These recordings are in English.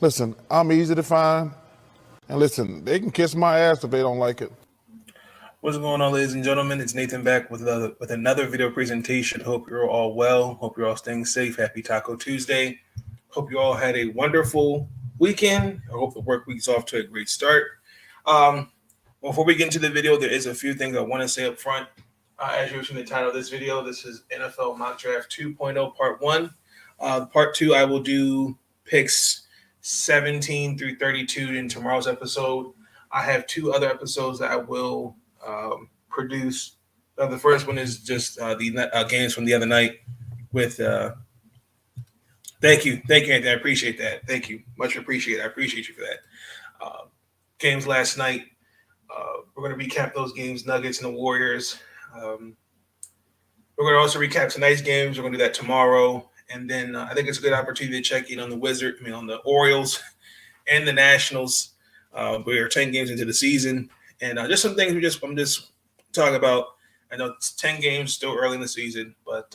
Listen, I'm easy to find. And listen, they can kiss my ass if they don't like it. What's going on, ladies and gentlemen? It's Nathan back with another video presentation. Hope you're all well. Hope you're all staying safe. Happy Taco Tuesday. Hope you all had a wonderful weekend. I hope the work week's off to a great start. Before we get into the video, there is a few things I want to say up front. As you've seen the title of this video, this is NFL Mock Draft 2.0 Part 1. Part 2, I will do picks 17 through 32 in tomorrow's episode. I have two other episodes that I will produce. The first one is just the games from the other night with thank you, Anthony. I appreciate that. Thank you. Much appreciated. I appreciate you for that. Games last night. We're going to recap those games, Nuggets and the Warriors. We're going to also recap tonight's games. We're going to do that tomorrow. And then I think it's a good opportunity to check in on on the Orioles and the Nationals. We are 10 games into the season. And just some things I'm just talking about. I know it's 10 games, still early in the season, but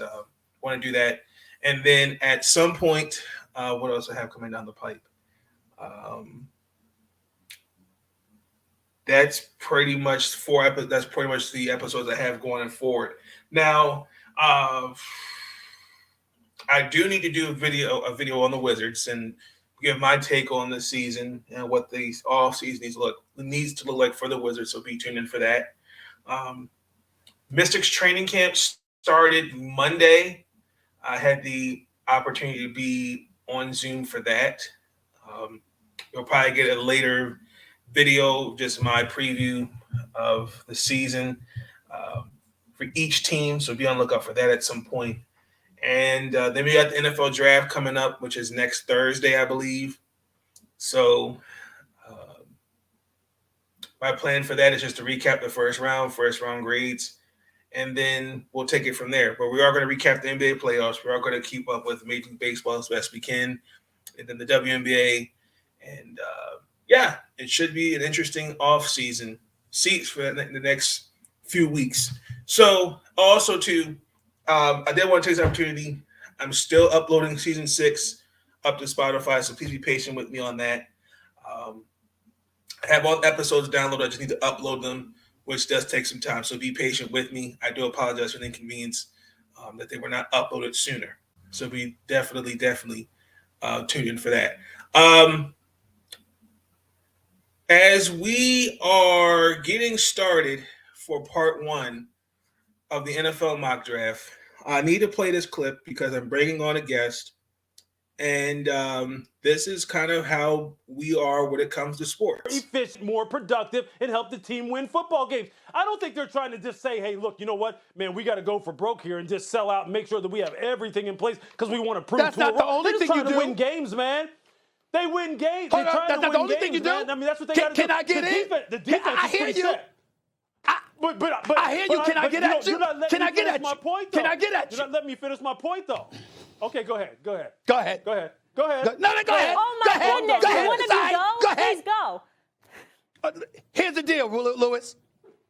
want to do that. And then at some point, what else I have coming down the pipe? That's pretty much that's pretty much the episodes I have going forward. Now, I do need to do a video on the Wizards and give my take on the season and what the off season needs to look like for the Wizards. So be tuned in for that. Mystics training camp started Monday. I had the opportunity to be on Zoom for that. You'll probably get a later video, just my preview of the season for each team. So be on the lookout for that at some point. And then we got the NFL draft coming up, which is next Thursday, I believe. So my plan for that is just to recap the first round grades, and then we'll take it from there. But we are going to recap the NBA playoffs. We are going to keep up with Major League Baseball as best we can, and then the WNBA. And yeah, it should be an interesting off-season seats for the next few weeks. So also too, I did want to take this opportunity. I'm still uploading season 6 up to Spotify, so please be patient with me on that. I have all the episodes downloaded. I just need to upload them, which does take some time. So be patient with me. I do apologize for the inconvenience that they were not uploaded sooner. So be definitely tuned in for that. As we are getting started for part 1 of the NFL mock draft, I need to play this clip because I'm bringing on a guest. And this is kind of how we are when it comes to sports. Efficient, more productive, and help the team win football games. I don't think they're trying to just say, hey, look, you know what, man, we got to go for broke here and just sell out and make sure that we have everything in place because we want to prove that's not the only thing you do. To win games, man. They win games. Hold up, that's not the only thing you do. Man. I mean, that's what they got to do. Can I get in? The defense I hear you. But I hear you. Can I get at you? Can I get at you? Can I get at you? You're not letting me finish my point, though. Okay, go ahead. Go ahead. Go ahead. No, go ahead. Oh, my go ahead. goodness. Go ahead. One of you go. Go ahead. Please go. Here's the deal, Lewis.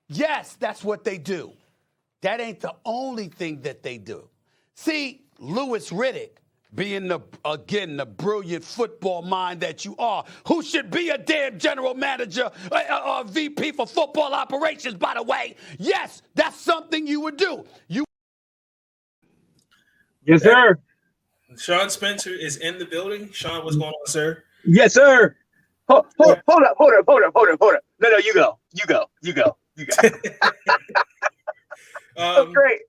Yes, that's what they do. That ain't the only thing that they do. See, Louis Riddick, being the brilliant football mind that you are, who should be a damn general manager or VP for football operations, by the way. Yes, that's something you would do. Yes, sir. Sean Spencer is in the building. Sean, what's going on, sir? Yes, sir. Hold up. No, you go. That's great.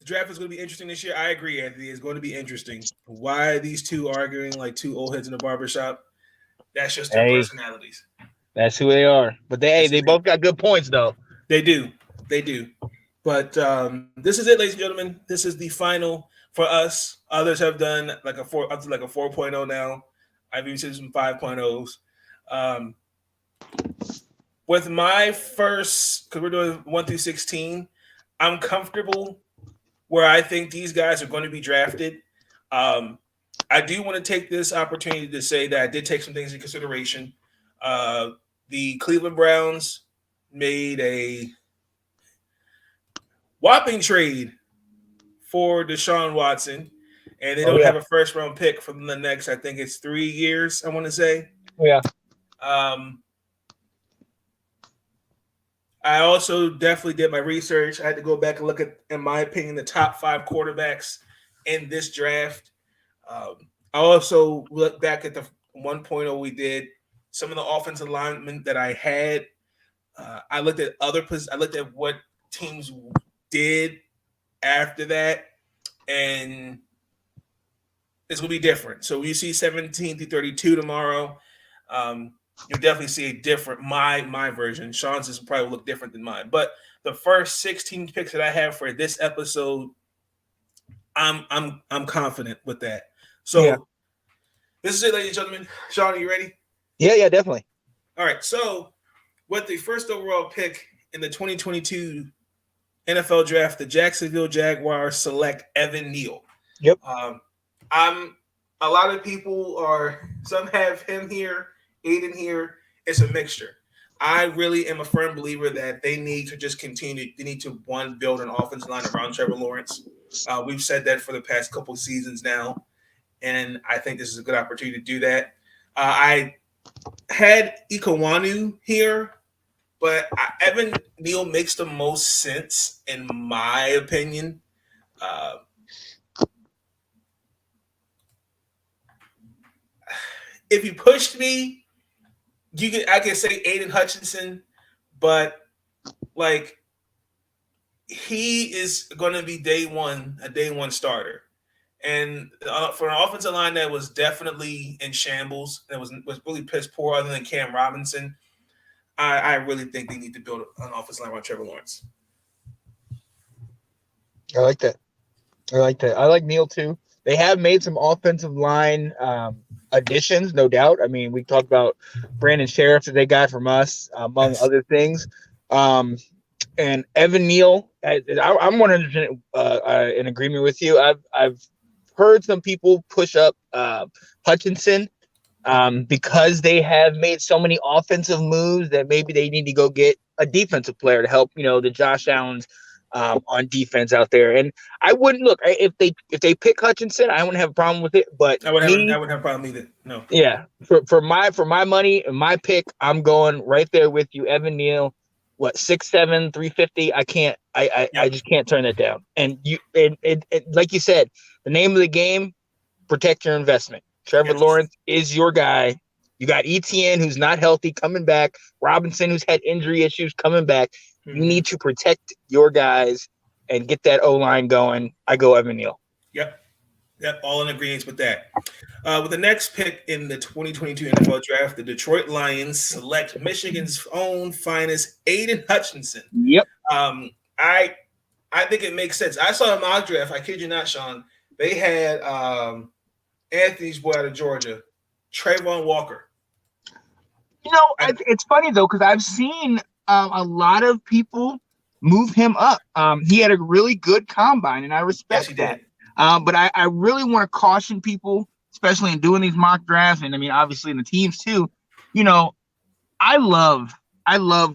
The draft is going to be interesting this year. I agree, Anthony. It's going to be interesting. Why are these two arguing like two old heads in a barbershop? That's just their personalities. That's who they are. But they both got good points, though. They do. But this is it, ladies and gentlemen. This is the final for us. Others have done up to a 4.0 now. I've even seen some 5.0s. With my first, because we're doing 1 through 16, I'm comfortable where I think these guys are going to be drafted. I do want to take this opportunity to say that I did take some things into consideration. The Cleveland Browns made a whopping trade for Deshaun Watson, and they don't have a first round pick for the next, I think it's 3 years, I want to say. Yeah. I also definitely did my research. I had to go back and look at, in my opinion, the top 5 quarterbacks in this draft. I also looked back at the 1.0 we did, some of the offensive linemen that I had. I looked at I looked at what teams did after that, and it's going to be different. So you see 17 through 32 tomorrow. You'll definitely see a different my version. Sean's is probably look different than mine. But the first 16 picks that I have for this episode, I'm confident with that. So This is it, ladies and gentlemen. Sean, are you ready? Yeah, definitely. All right. So with the first overall pick in the 2022 NFL draft, the Jacksonville Jaguars select Evan Neal. Yep. A lot of people some have him here, Aiden here. It's a mixture. I really am a firm believer that they need to just continue. They need to build an offensive line around Trevor Lawrence. We've said that for the past couple of seasons now, and I think this is a good opportunity to do that. I had Ikawanu here, but Evan Neal makes the most sense in my opinion. If you pushed me, I can say Aiden Hutchinson, but like he is going to be a day one starter, and for an offensive line that was definitely in shambles, that was really piss poor, other than Cam Robinson, I really think they need to build an offensive line around Trevor Lawrence. I like that. I like Neal too. They have made some offensive line additions, no doubt. I mean, we talked about Brandon Sheriff that they got from us, among other things. And Evan Neal, I'm 100% in agreement with you. I've heard some people push up Hutchinson because they have made so many offensive moves that maybe they need to go get a defensive player to help, the Josh Allens on defense out there. And I wouldn't look if they pick Hutchinson, I wouldn't have a problem with it. But I wouldn't have a problem either. No. Yeah. For my money and my pick, I'm going right there with you. Evan Neal, 6'7", 350. I just can't turn that down. And like you said, the name of the game, protect your investment. Trevor Lawrence is your guy. You got ETN, who's not healthy, coming back. Robinson, who's had injury issues, coming back. You need to protect your guys and get that O-line going. I go Evan Neal. Yep, all in agreement with that. With the next pick in the 2022 NFL Draft, the Detroit Lions select Michigan's own finest, Aiden Hutchinson. Yep. I think it makes sense. I saw a mock draft. I kid you not, Sean. They had Anthony's boy out of Georgia, Trayvon Walker. It's funny though, because I've seen a lot of people move him up. He had a really good combine, and I respect that. But I really want to caution people, especially in doing these mock drafts, and I mean, obviously in the teams too. I love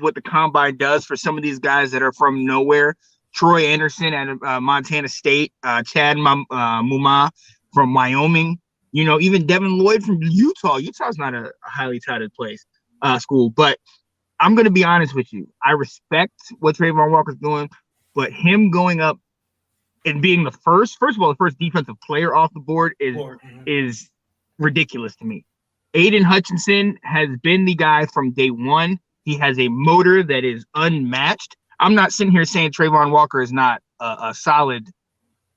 what the combine does for some of these guys that are from nowhere. Troy Anderson at Montana State, Chad Muma from Wyoming. Even Devin Lloyd from Utah. Utah's not a highly touted school, but I'm going to be honest with you. I respect what Trayvon Walker's doing, but him going up and being the first of all, the first defensive player off the board is ridiculous to me. Aiden Hutchinson has been the guy from day one. He has a motor that is unmatched. I'm not sitting here saying Trayvon Walker is not a solid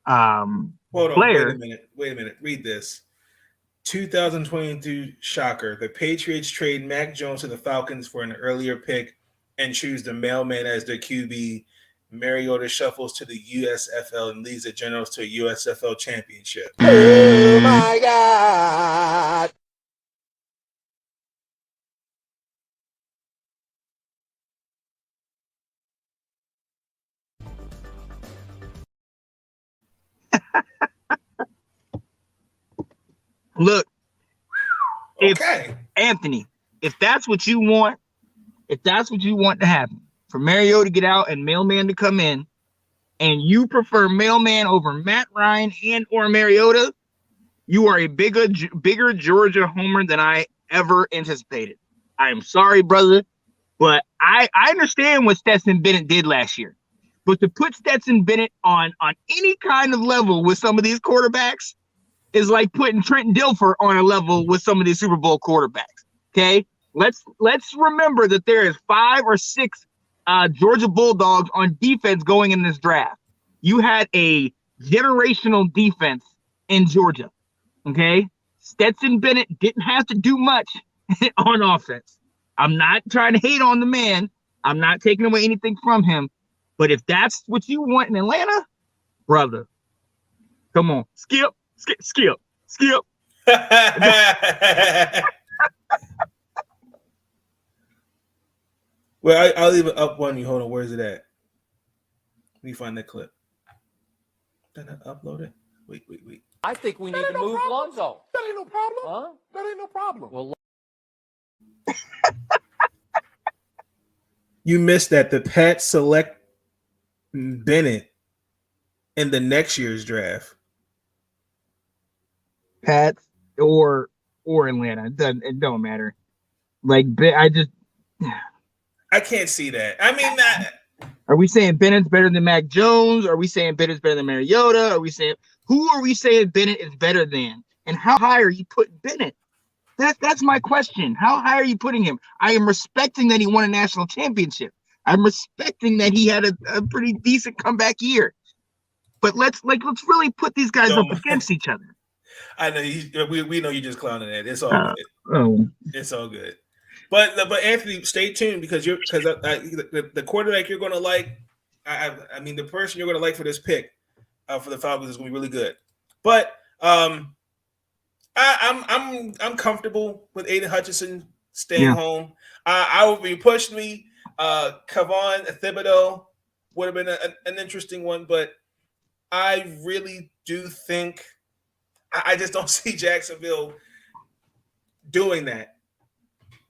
player. Wait a minute. Read this. 2022 shocker. The Patriots trade Mac Jones to the Falcons for an earlier pick and choose the mailman as their QB. Mariota shuffles to the USFL and leads the Generals to a USFL championship. Oh my God. Look, okay, Anthony, if that's what you want to happen, for Mariota to get out and mailman to come in, and you prefer mailman over Matt Ryan and or Mariota, You are a bigger Georgia homer than I ever anticipated. I am sorry, brother, but I understand what Stetson Bennett did last year. But to put Stetson Bennett on any kind of level with some of these quarterbacks is like putting Trent Dilfer on a level with some of these Super Bowl quarterbacks. Okay, let's remember that there is 5 or 6 Georgia Bulldogs on defense going in this draft. You had a generational defense in Georgia. Okay, Stetson Bennett didn't have to do much on offense. I'm not trying to hate on the man. I'm not taking away anything from him. But if that's what you want in Atlanta, brother, come on, skip. Well, I'll leave it up on you. Hold on, where's it at? Let me find that clip. Did I upload it? Wait. I think we need to move Lonzo. That ain't no problem. Huh? That ain't no problem. Well, You missed that. The Pats select Bennett in the next year's draft. Pats or Atlanta. It don't matter. Like I can't see that. I mean, are we saying Bennett's better than Mac Jones? Are we saying Bennett's better than Mariota? Who are we saying Bennett is better than? And how high are you putting Bennett? That's my question. How high are you putting him? I am respecting that he won a national championship. I'm respecting that he had a pretty decent comeback year. But let's really put these guys up against each other. I know we know you're just clowning that. It's all good. It's all good. But Anthony, stay tuned because the quarterback you're going to like. I mean, the person you're going to like for this pick for the Falcons is going to be really good. But I'm comfortable with Aiden Hutchinson staying home. I would be pushed me. Kevon Thibodeaux would have been an interesting one, but I really do think I just don't see Jacksonville doing that.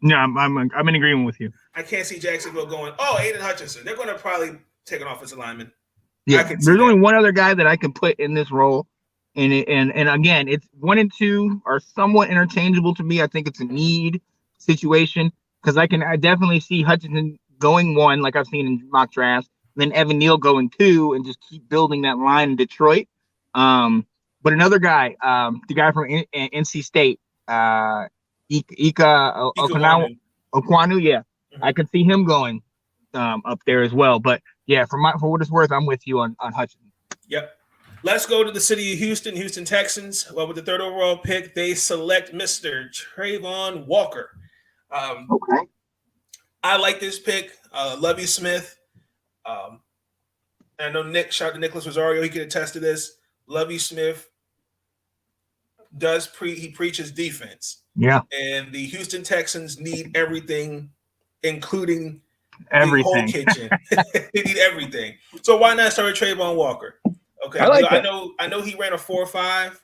No, I'm in agreement with you. I can't see Jacksonville going, Aiden Hutchinson. They're going to probably take an offensive lineman. Yeah, there's only one other guy that I can put in this role, and again, it's 1 and 2 are somewhat interchangeable to me. I think it's a need situation because I definitely see Hutchinson going 1, like I've seen in mock drafts, then Evan Neal going 2, and just keep building that line in Detroit. But another guy, the guy from NC State, Ika Okwanu, yeah, I could see him going up there as well. But yeah, for what it's worth, I'm with you on Hutchinson. Yep. Let's go to the city of Houston Texans. Well, with the 3rd overall pick, they select Mr. Trayvon Walker. Okay. I like this pick. Lovie Smith. I know shout out to Nicholas Rosario. He can attest to this. Lovie Smith he preaches defense. Yeah. And the Houston Texans need everything, including everything. The whole kitchen. They need everything. So why not start with Trayvon Walker? Okay. I know he ran a 4.5.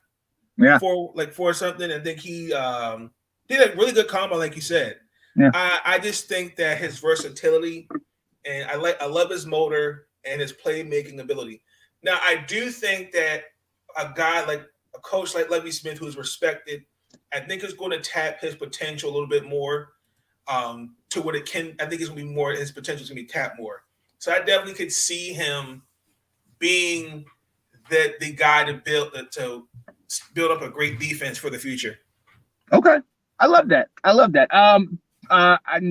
Yeah. 4 something. I think he did a really good combo, like you said. Yeah. I just think that his versatility, and I love his motor and his playmaking ability. Now, I do think that a coach like Lovie Smith, who's respected, I think is going to tap his potential a little bit more to what it can. I think it's going to be more. His potential is going to be tapped more. So I definitely could see him being the guy to build up a great defense for the future. Okay, I love that.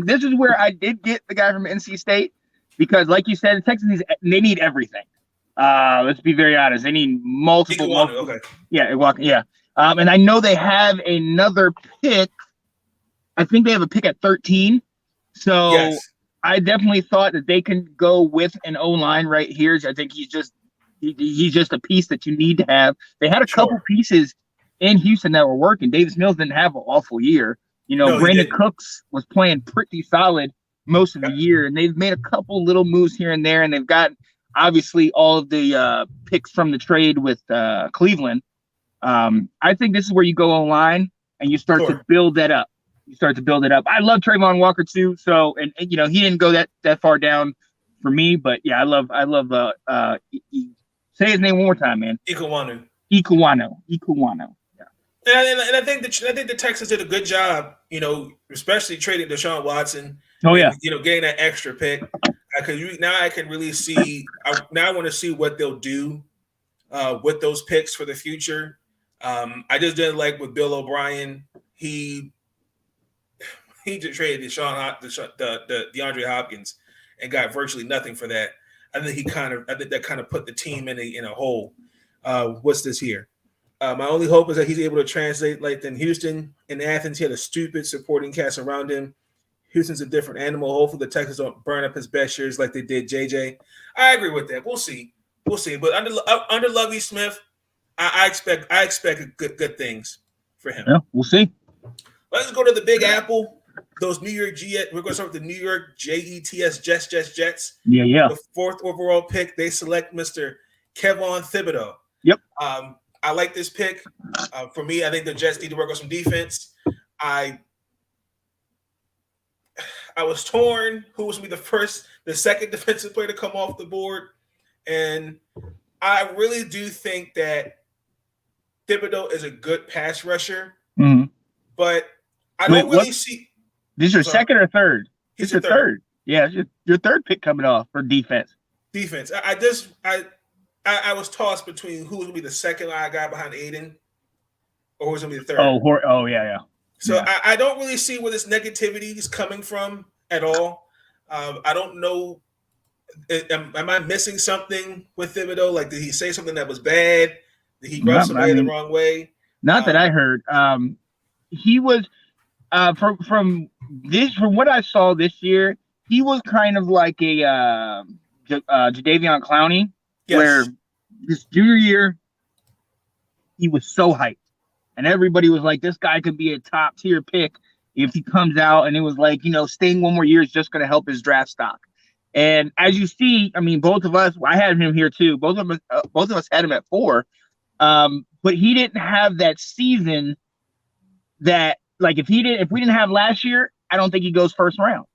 This is where I did get the guy from NC State because, like you said, the Texans they need everything. Let's be very honest. They need multiple. Okay. Yeah. And I know they have another pick. I think they have a pick at 13. So yes. I definitely thought that they can go with an O-line right here. I think he's just a piece that you need to have. They had a couple pieces in Houston that were working. Davis Mills didn't have an awful year. Brandon Cooks was playing pretty solid most of the year, and they've made a couple little moves here and there, and they've got obviously all of the picks from the trade with Cleveland. I think this is where you go online and you start to build that up. I love Trayvon Walker too. So, and he didn't go that far down for me, but yeah, I love. Say his name one more time, man. Ikuwanu. Yeah. And I think the Texans did a good job, especially trading Deshaun Watson. Oh yeah. And, getting that extra pick. Now I can really see. Now I want to see what they'll do with those picks for the future. I just didn't like with Bill O'Brien. He just traded the DeAndre Hopkins and got virtually nothing for that. I think that kind of put the team in a hole. What's this here? My only hope is that he's able to translate like in Houston. In Athens, he had a stupid supporting cast around him. Houston's a different animal. Hopefully the Texans don't burn up his best years like they did JJ. I agree with that. We'll see. But under Lovie Smith, I expect good things for him. Yeah, we'll see. Let's go to the Big Apple. Those New York Jets. We're going to start with the New York Jets. Yeah. The 4th overall pick. They select Mr. Kevon Thibodeaux. Yep. I like this pick. For me, I think the Jets need to work on some defense. I was torn who was going to be the second defensive player to come off the board. And I really do think that Thibodeaux is a good pass rusher. Mm-hmm. But I don't really see. This is your second or third? He's your third. Yeah, your third pick coming off for defense. Defense. I was tossed between who was going to be the second guy behind Aiden or who was going to be the third. Oh, yeah. So yeah. I don't really see where this negativity is coming from at all. I don't know. Am I missing something with Thibodeaux? Like, did he say something that was bad? Did he rub somebody the wrong way? Not that I heard. He was from what I saw this year, he was kind of like a Jadeveon Clowney, yes. Where his junior year he was so hyped, and everybody was like, "This guy could be a top tier pick if he comes out." And it was like, staying one more year is just going to help his draft stock. And as you see, I mean, both of us, I had him here too. Both of us had him at 4, but he didn't have that season that. Like if we didn't have last year, I don't think he goes first round.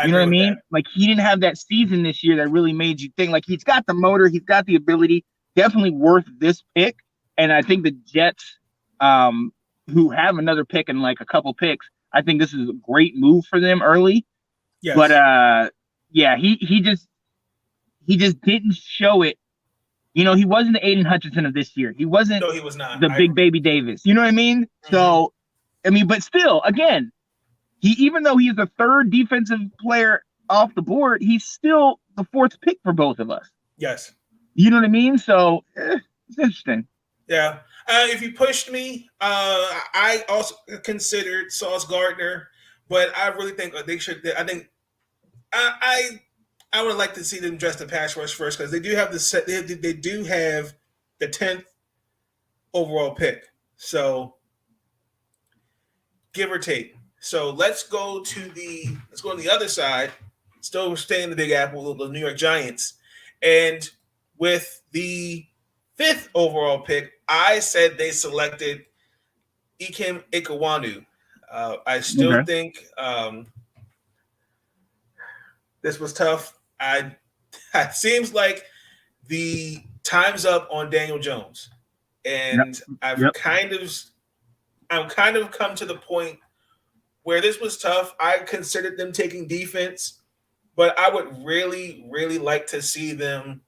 You know what I mean? That. Like he didn't have that season this year that really made you think. Like he's got the motor, he's got the ability, definitely worth this pick. And I think the Jets, who have another pick and like a couple picks, I think this is a great move for them early. Yes. But he just didn't show it. He wasn't the Aiden Hutchinson of this year. He wasn't. No, he was not. The big baby Davis. You know what I mean? Mm-hmm. So. But still, again, even though he's the third defensive player off the board, he's still the 4th pick for both of us. Yes. You know what I mean? So it's interesting. Yeah. If you pushed me, I also considered Sauce Gardner, but I really think they should. I think I would like to see them dress the pass rush first because they do have they do have the 10th overall pick. So. Give or take. So let's go on the other side. Still staying in the Big Apple, the New York Giants. And with the 5th overall pick, I said they selected Ikem Ekwonu. I still think this was tough. It seems like the time's up on Daniel Jones. And I've kind of come to the point where this was tough. I considered them taking defense, but I would really, really like to see them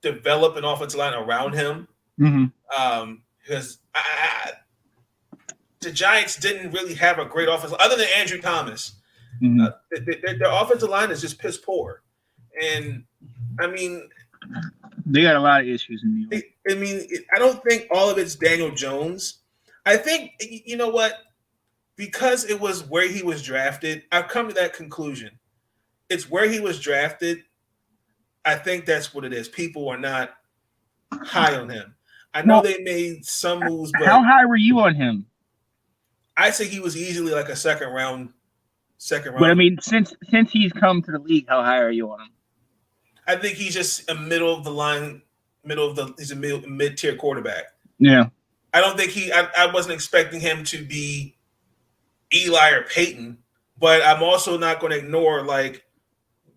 develop an offensive line around him. Mm-hmm. Because the Giants didn't really have a great offensive other than Andrew Thomas. Mm-hmm. Their offensive line is just piss poor. And, I mean – they got a lot of issues in New York. I don't think all of it's Daniel Jones. I think, you know what? Because it was where he was drafted, I've come to that conclusion. It's where he was drafted. I think that's what it is. People are not high on him. I know they made some moves, but how high were you on him? I think he was easily like a second round. But I mean, since he's come to the league, how high are you on him? I think he's just a middle of the line, he's a mid-tier quarterback. Yeah. I don't think I wasn't expecting him to be Eli or Peyton, but I'm also not going to ignore like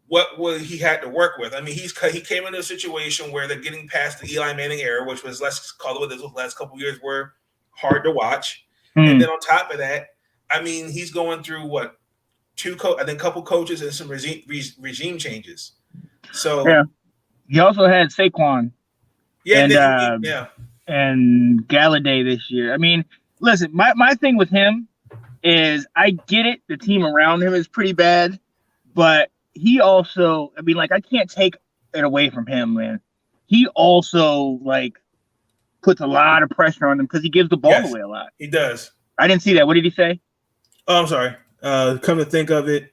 what he had to work with. I mean, he came into a situation where they're getting past the Eli Manning era, which was, let's call it what the last couple of years were, hard to watch. And then on top of that, I mean, he's going through what I think a couple coaches and some regime changes. So yeah, he also had Saquon. Yeah, and Galladay this year. I mean, listen, my thing with him is I get it. The team around him is pretty bad, but he also, I mean, like, I can't take it away from him, man. He also, like, puts a lot of pressure on them because he gives the ball away a lot. He does. I didn't see that. What did he say? Oh, I'm sorry. Come to think of it,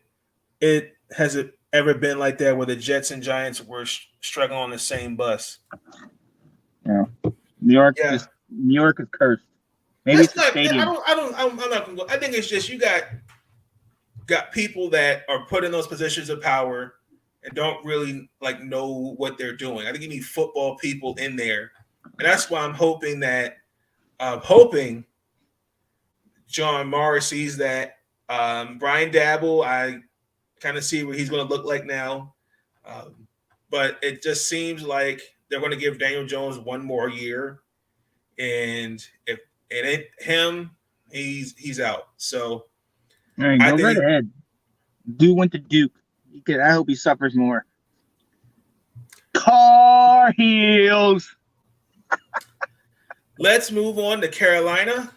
it hasn't ever been like that where the Jets and Giants were struggling on the same bus. Yeah. New York is cursed. Maybe That's it's the stadium. I'm not gonna go. I think it's just you got people that are put in those positions of power and don't really like know what they're doing. I think you need football people in there, and that's why I'm hoping that John Morris sees that. Brian Dabble, I kind of see what he's going to look like now, but it just seems like they're going to give Daniel Jones one more year, and if it ain't him, he's out. So All right, go right ahead. Do went to Duke. I hope he suffers more. Car heels. Let's move on to Carolina.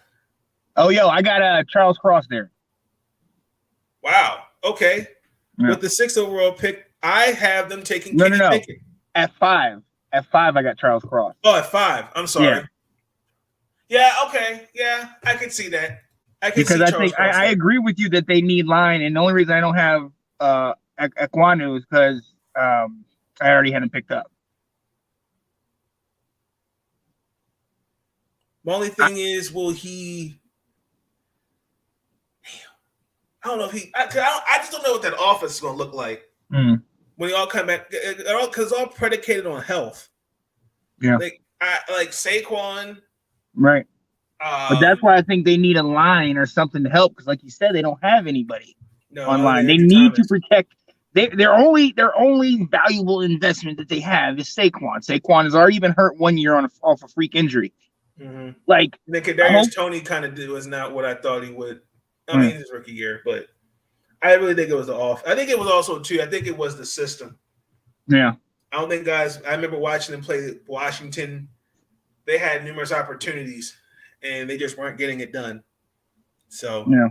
Oh, yo, I got Charles Cross there. Wow. Okay. Yeah. With the 6th overall pick, I have them taking No. Pickett. At 5, I got Charles Cross. Oh, at 5. I'm sorry. Yeah. Okay. Yeah, I can see that. Because I think I agree with you that they need line, and the only reason I don't have Ekwonu is because I already had him picked up. My only thing is, will he? I don't know if he. I just don't know what that offense is going to look like when they all come back. Because it's all predicated on health. Yeah. Like Saquon. Right. But that's why I think they need a line or something to help. Because, like you said, they don't have anybody online. They need to protect. Their only valuable investment that they have is Saquon. Saquon has already been hurt 1 year off a freak injury. Mm-hmm. Like Kadarius Toney kind of was not what I thought he would. I mean, his rookie year, but I really think it was the off. I think it was also too. I think it was the system. Yeah. I don't think guys. I remember watching them play Washington. They had numerous opportunities, and they just weren't getting it done. So yeah.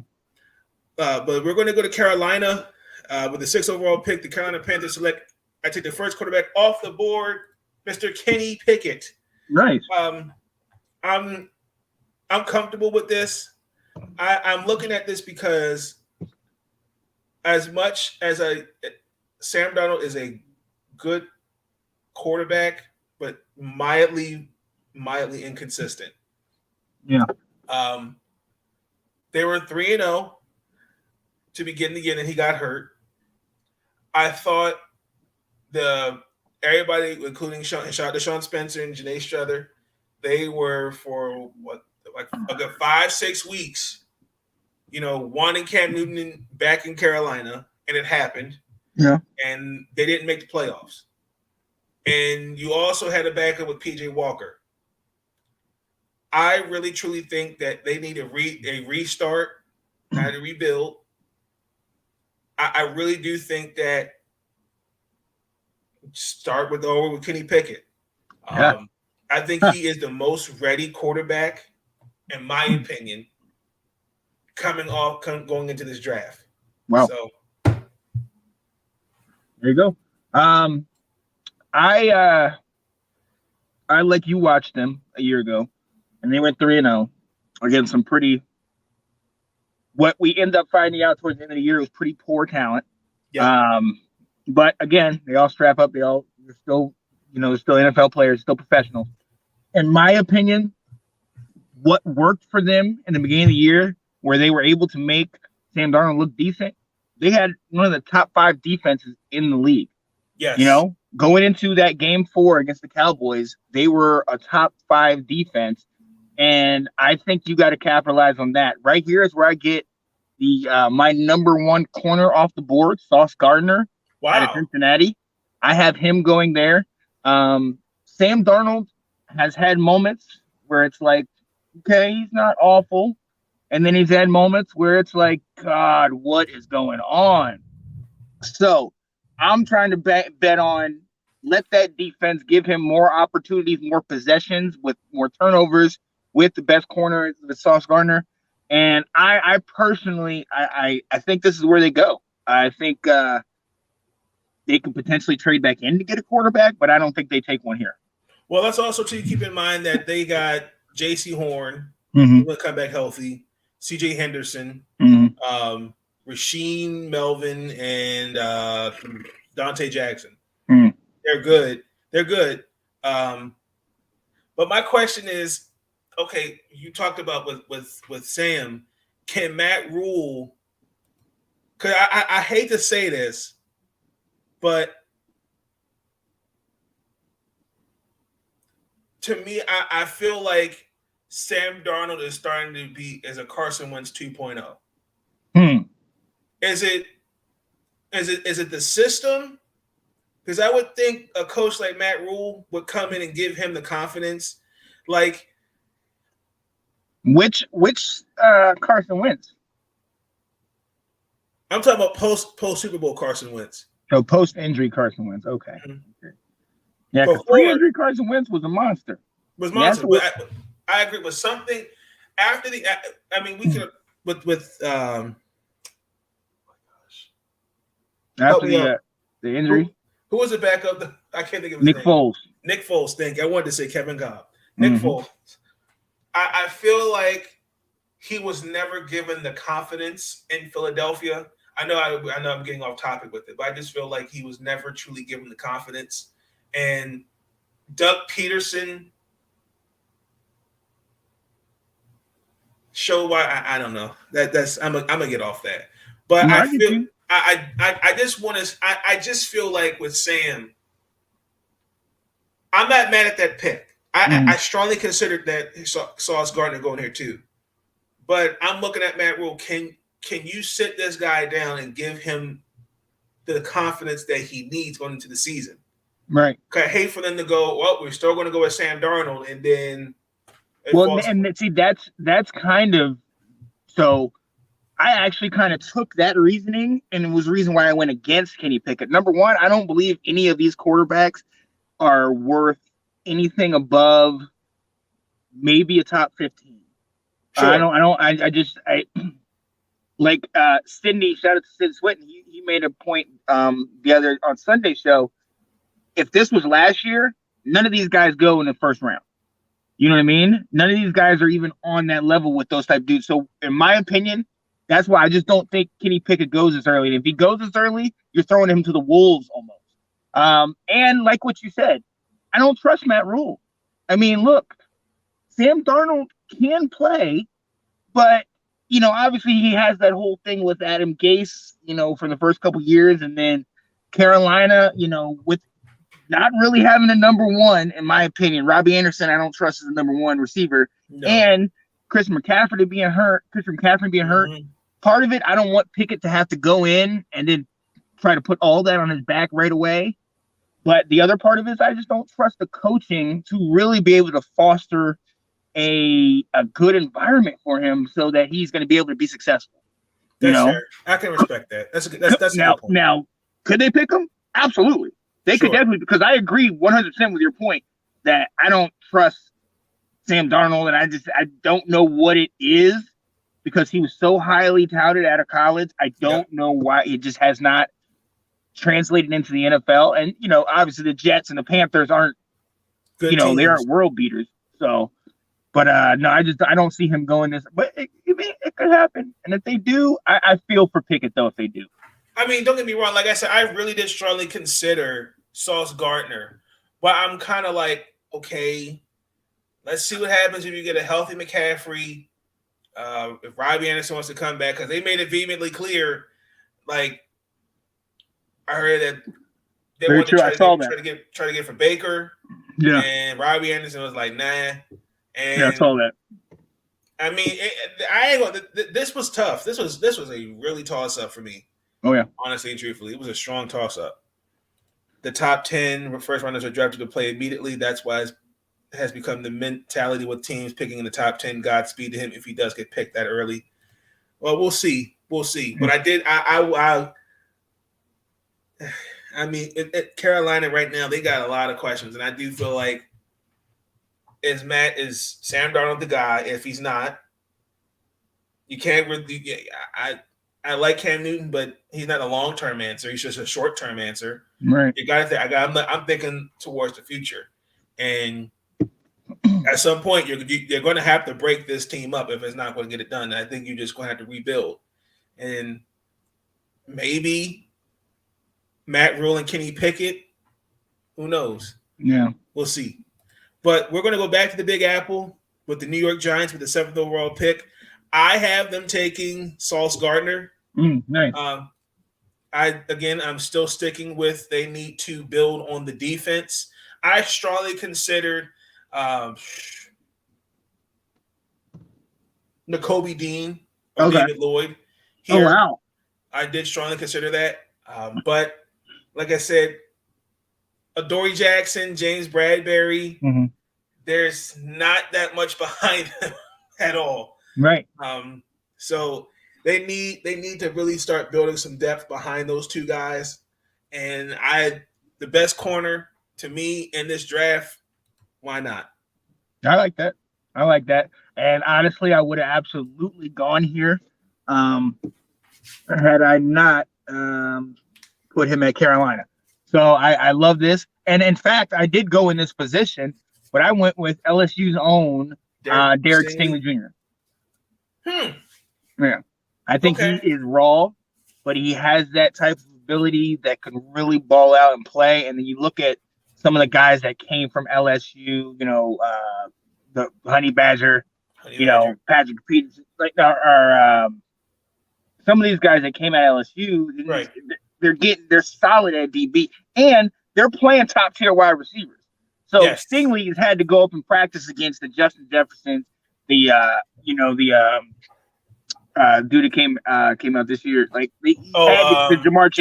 But we're going to go to Carolina with the 6th overall pick. The Carolina Panthers select. I take the first quarterback off the board, Mr. Kenny Pickett. Nice. I'm comfortable with this. I'm looking at this because as much as Sam Darnold is a good quarterback, but mildly inconsistent. Yeah. They were 3-0 to begin the year, and he got hurt. I thought everybody, including Sean Spencer and Janae Strother, they were for a good 5-6 weeks, wanting Cam Newton back in Carolina, and it happened. Yeah. And they didn't make the playoffs. And you also had a backup with PJ Walker. I really truly think that they need a restart, not a rebuild. I really do think that start with Kenny Pickett. Yeah. I think he is the most ready quarterback, in my opinion, going into this draft. Wow. So there you go. I like you watched them a year ago, and they went 3-0 against some pretty. What we end up finding out towards the end of the year was pretty poor talent. Yeah. But again, they all strap up. They're still NFL players, still professionals. In my opinion, what worked for them in the beginning of the year, where they were able to make Sam Darnold look decent, they had one of the top 5 defenses in the league. Yes. Going into that game 4 against the Cowboys, they were a top 5 defense. And I think you got to capitalize on that. Right here is where I get the my number 1 corner off the board, Sauce Gardner out of Cincinnati. I have him going there. Sam Darnold has had moments where it's like, Okay, he's not awful. And then he's had moments where it's like, God, what is going on? So I'm trying to bet on let that defense give him more opportunities, more possessions with more turnovers with the best corner, the Sauce Gardner. And I personally, I think this is where they go. I think they could potentially trade back in to get a quarterback, but I don't think they take one here. Well, let's also too keep in mind that they got J.C. Horn, Mm-hmm. who will come back healthy, C.J. Henderson, Mm-hmm. Rasheem Melvin, and Dante Jackson. Mm-hmm. They're good. They're good. But my question is, okay, you talked about with Sam. Can Matt Rule? Because I hate to say this, but to me, I feel like Sam Darnold is starting to be as a Carson Wentz 2.0. Is it the system? Because I would think a coach like Matt Rule would come in and give him the confidence. Like, which Carson Wentz? I'm talking about post Super Bowl Carson Wentz. Oh, post injury Carson Wentz. Okay. Mm-hmm. Yeah, pre injury Carson Wentz was a monster. But I agree with something after the. I mean, we could with after the injury. Who was the backup? I can't think of his Nick name. Foles. Nick Foles. Thank you. I wanted to say Kevin Cobb. Nick Foles. I feel like he was never given the confidence in Philadelphia. I know I'm getting off topic with it, but I just feel like he was never truly given the confidence. And Doug Peterson showed why. I don't know. That's I'm gonna get off that. But No, I feel I just want to. I just feel like with Sam, I'm not mad at that pick. I strongly considered that Sauce Gardner going here too. But I'm looking at Matt Rule. Can you sit this guy down and give him the confidence that he needs going into the season? Right. I hate for them to go, well, we're still going to go with Sam Darnold, and then see that's kind of so. I actually kind of took that reasoning, and it was the reason why I went against Kenny Pickett. Number one, I don't believe any of these quarterbacks are worth anything above maybe a top 15. Sure. I just like Sydney, shout out to Sid Swinton. He made a point the other on Sunday's show. If this was last year, none of these guys go in the first round. You know what I mean? None of these guys are even on that level with those type of dudes. So in my opinion, that's why I just don't think Kenny Pickett goes as early. And if he goes as early, you're throwing him to the wolves almost. And like what you said, I don't trust Matt Rule. I mean, look, Sam Darnold can play, but, you know, obviously he has that whole thing with Adam Gase, you know, for the first couple years. And then Carolina, you know, with not really having a number one, in my opinion. Robbie Anderson, I don't trust as a number one receiver. No. And Chris McCaffrey being hurt. Part of it, I don't want Pickett to have to go in and then try to put all that on his back right away. But the other part of it is I just don't trust the coaching to really be able to foster a good environment for him so that he's going to be able to be successful. That's fair. I can respect that. That's a good point. Now, could they pick him? Absolutely. They could definitely, because I agree 100% with your point that I don't trust Sam Darnold, and I don't know what it is because he was so highly touted out of college. I don't know why it just has not translated into the NFL. And, you know, obviously the Jets and the Panthers aren't, good teams. They aren't world beaters. So, but no, I don't see him going this. But it could happen. And if they do, I feel for Pickett, though, if they do. I mean, don't get me wrong. Like I said, I really did strongly consider Sauce Gardner. But I'm kind of like, okay, let's see what happens if you get a healthy McCaffrey. If Robbie Anderson wants to come back, because they made it vehemently clear, like I heard that they wanted to try to get for Baker. Yeah. And Robbie Anderson was like, nah. And I saw that. I mean, this was tough. This was a really toss up for me. Oh yeah. Honestly and truthfully, it was a strong toss up. The top 10 first rounders are drafted to play immediately. That's why it's has become the mentality with teams picking in the top 10. Godspeed to him if he does get picked that early. Well, we'll see. We'll see. But I mean, at Carolina right now, they got a lot of questions, and I do feel like is Sam Darnold the guy? If he's not, you can't really. I like Cam Newton, but he's not a long-term answer. He's just a short-term answer. Right. You got to think. I'm thinking towards the future, and at some point, you're going to have to break this team up if it's not going to get it done. And I think you're just going to have to rebuild, and maybe Matt Rule and Kenny Pickett. Who knows? Yeah, we'll see. But we're going to go back to the Big Apple with the New York Giants with the 7th overall pick. I have them taking Sauce Gardner. Nice. I'm still sticking with they need to build on the defense. I strongly considered Nakobe Dean or David Lloyd here. Oh, wow. I did strongly consider that. But like I said, Adoree Jackson, James Bradbury, there's not that much behind them at all. Right. So they need to really start building some depth behind those two guys. And the best corner to me in this draft, why not? I like that. And honestly, I would have absolutely gone here had I not put him at Carolina. So I love this. And in fact, I did go in this position, but I went with LSU's own Derek Stingley Jr. Yeah. I think he is raw, but he has that type of ability that can really ball out and play. And then you look at some of the guys that came from LSU, the Honey Badger, Patrick Peterson, some of these guys that came out of LSU, right. They're solid at DB, and they're playing top tier wide receivers. So Stingley has had to go up and practice against the Justin Jeffersons, the dude that came out this year, the Jamar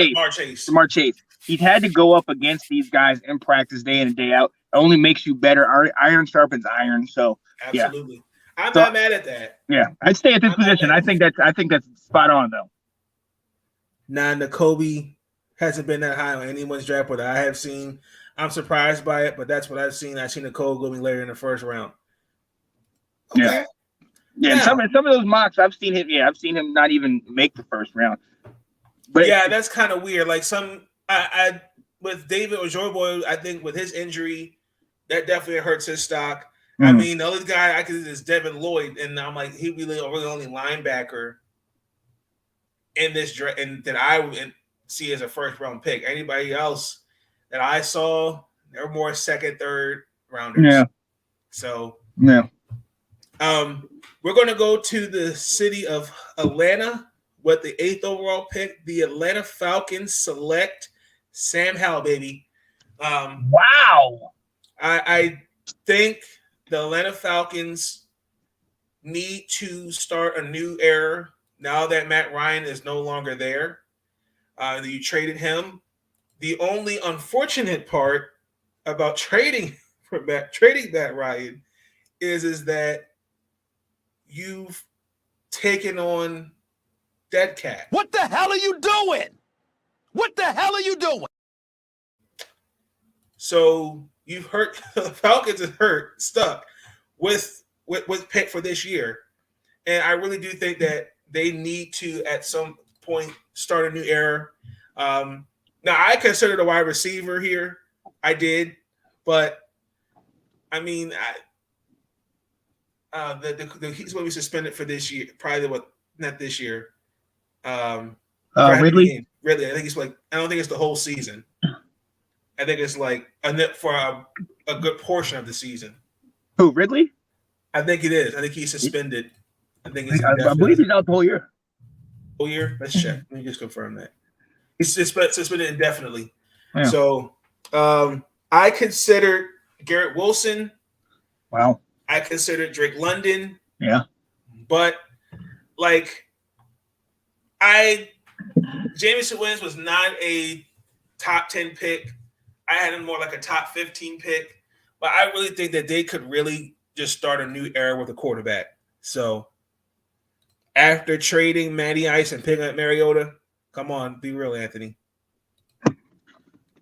Chase. He's had to go up against these guys in practice day in and day out. It only makes you better. Iron sharpens iron. So absolutely, I'm not mad at that. Yeah, I'd stay at this position. I think that's spot on though. Nah, Nakobe hasn't been that high on anyone's draft board that I have seen. I'm surprised by it, but that's what I've seen. I've seen Nakobe going later in the first round. Okay. Yeah. Some of those mocks I've seen him. Yeah, I've seen him not even make the first round. But that's kind of weird. Like I with David Ojabo, I think with his injury, that definitely hurts his stock. I mean, the other guy I could is Devin Lloyd, and I'm like, he'd be the really only linebacker in this draft, and that I would see as a first round pick. Anybody else that I saw, they're more second, third rounders. Yeah. So we're going to go to the city of Atlanta with the 8th overall pick. The Atlanta Falcons select Sam Howell, baby. Wow. I think the Atlanta Falcons need to start a new era now that Matt Ryan is no longer there. You traded him. The only unfortunate part about trading Matt Ryan is that you've taken on dead cat. What the hell are you doing? So you've hurt the Falcons are stuck with pick for this year. And I really do think that they need to at some point start a new era. Now I considered a wide receiver here. I did, but I mean he's going to be suspended for this year, probably not this year. Ridley? Ridley, I think it's I don't think it's the whole season. I think it's for a good portion of the season. Who, Ridley? I think it is. I think he's suspended. I believe he's out the whole year. Whole year? Let's check. Let me just confirm that. He's suspended indefinitely. Yeah. So I considered Garrett Wilson. Wow. I considered Drake London. Yeah. But Jameson Williams was not a top 10 pick. I had him more like a top 15 pick. But I really think that they could really just start a new era with a quarterback. So after trading Matty Ice and picking up Mariota, come on, be real, Anthony.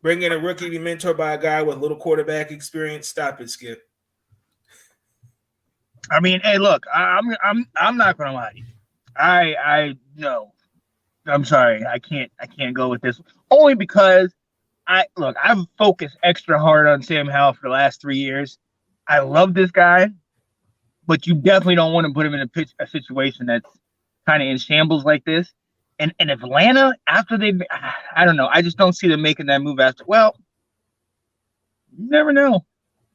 Bring in a rookie to be mentored by a guy with little quarterback experience. Stop it, Skip. I mean, hey, look, I'm not gonna lie to you. I no, I'm sorry, I can't go with this only because I've focused extra hard on Sam Howell for the last 3 years. I love this guy, but you definitely don't want to put him in a situation that's kind of in shambles like this. And Atlanta, after I don't know, I just don't see them making that move after. Well, you never know.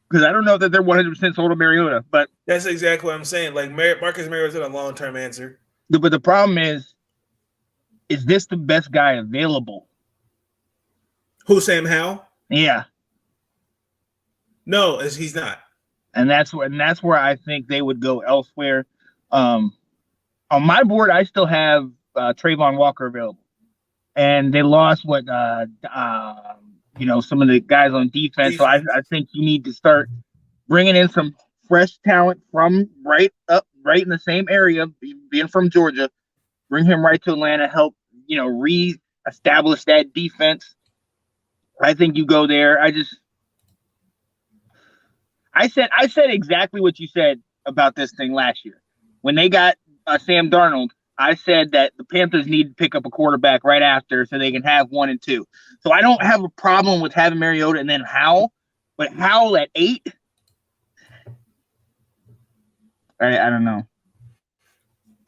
Because I don't know that they're 100% sold on Mariota, but that's exactly what I'm saying. Like Marcus Mariota's a long-term answer. But the problem is this the best guy available? Who, Sam Howell? Yeah. No, he's not. And that's where I think they would go elsewhere. On my board, I still have Trayvon Walker available, and they lost some of the guys on defense. So I think you need to start bringing in some fresh talent from right in the same area, being from Georgia. Bring him right to Atlanta, help re-establish that defense. I think you go there. I said exactly what you said about this thing last year when they got Sam Darnold. I said that the Panthers need to pick up a quarterback right after so they can have 1 and 2. So I don't have a problem with having Mariota and then Howell, but Howell at 8, I don't know.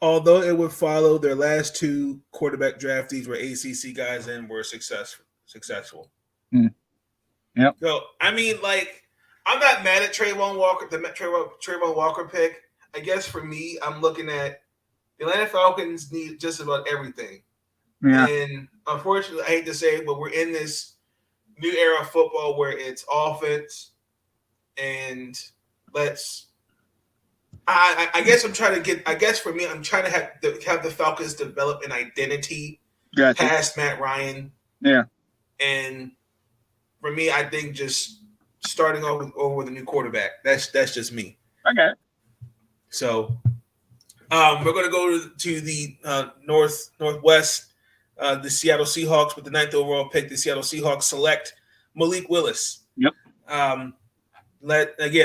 Although it would follow their last 2 quarterback draftees were ACC guys and were successful. Yep. So I mean, like, I'm not mad at Trayvon Walker, the Trayvon Walker pick. I guess for me, I'm looking at the Atlanta Falcons need just about everything. Yeah. And unfortunately, I hate to say it, but we're in this new era of football where it's offense and I guess I'm trying to get. I guess for me, I'm trying to have the Falcons develop an identity past Matt Ryan. Yeah. And for me, I think just starting over with a new quarterback. That's just me. Okay. So we're going to go to the northwest. The Seattle Seahawks with the 9th overall pick. The Seattle Seahawks select Malik Willis. Yep. Again,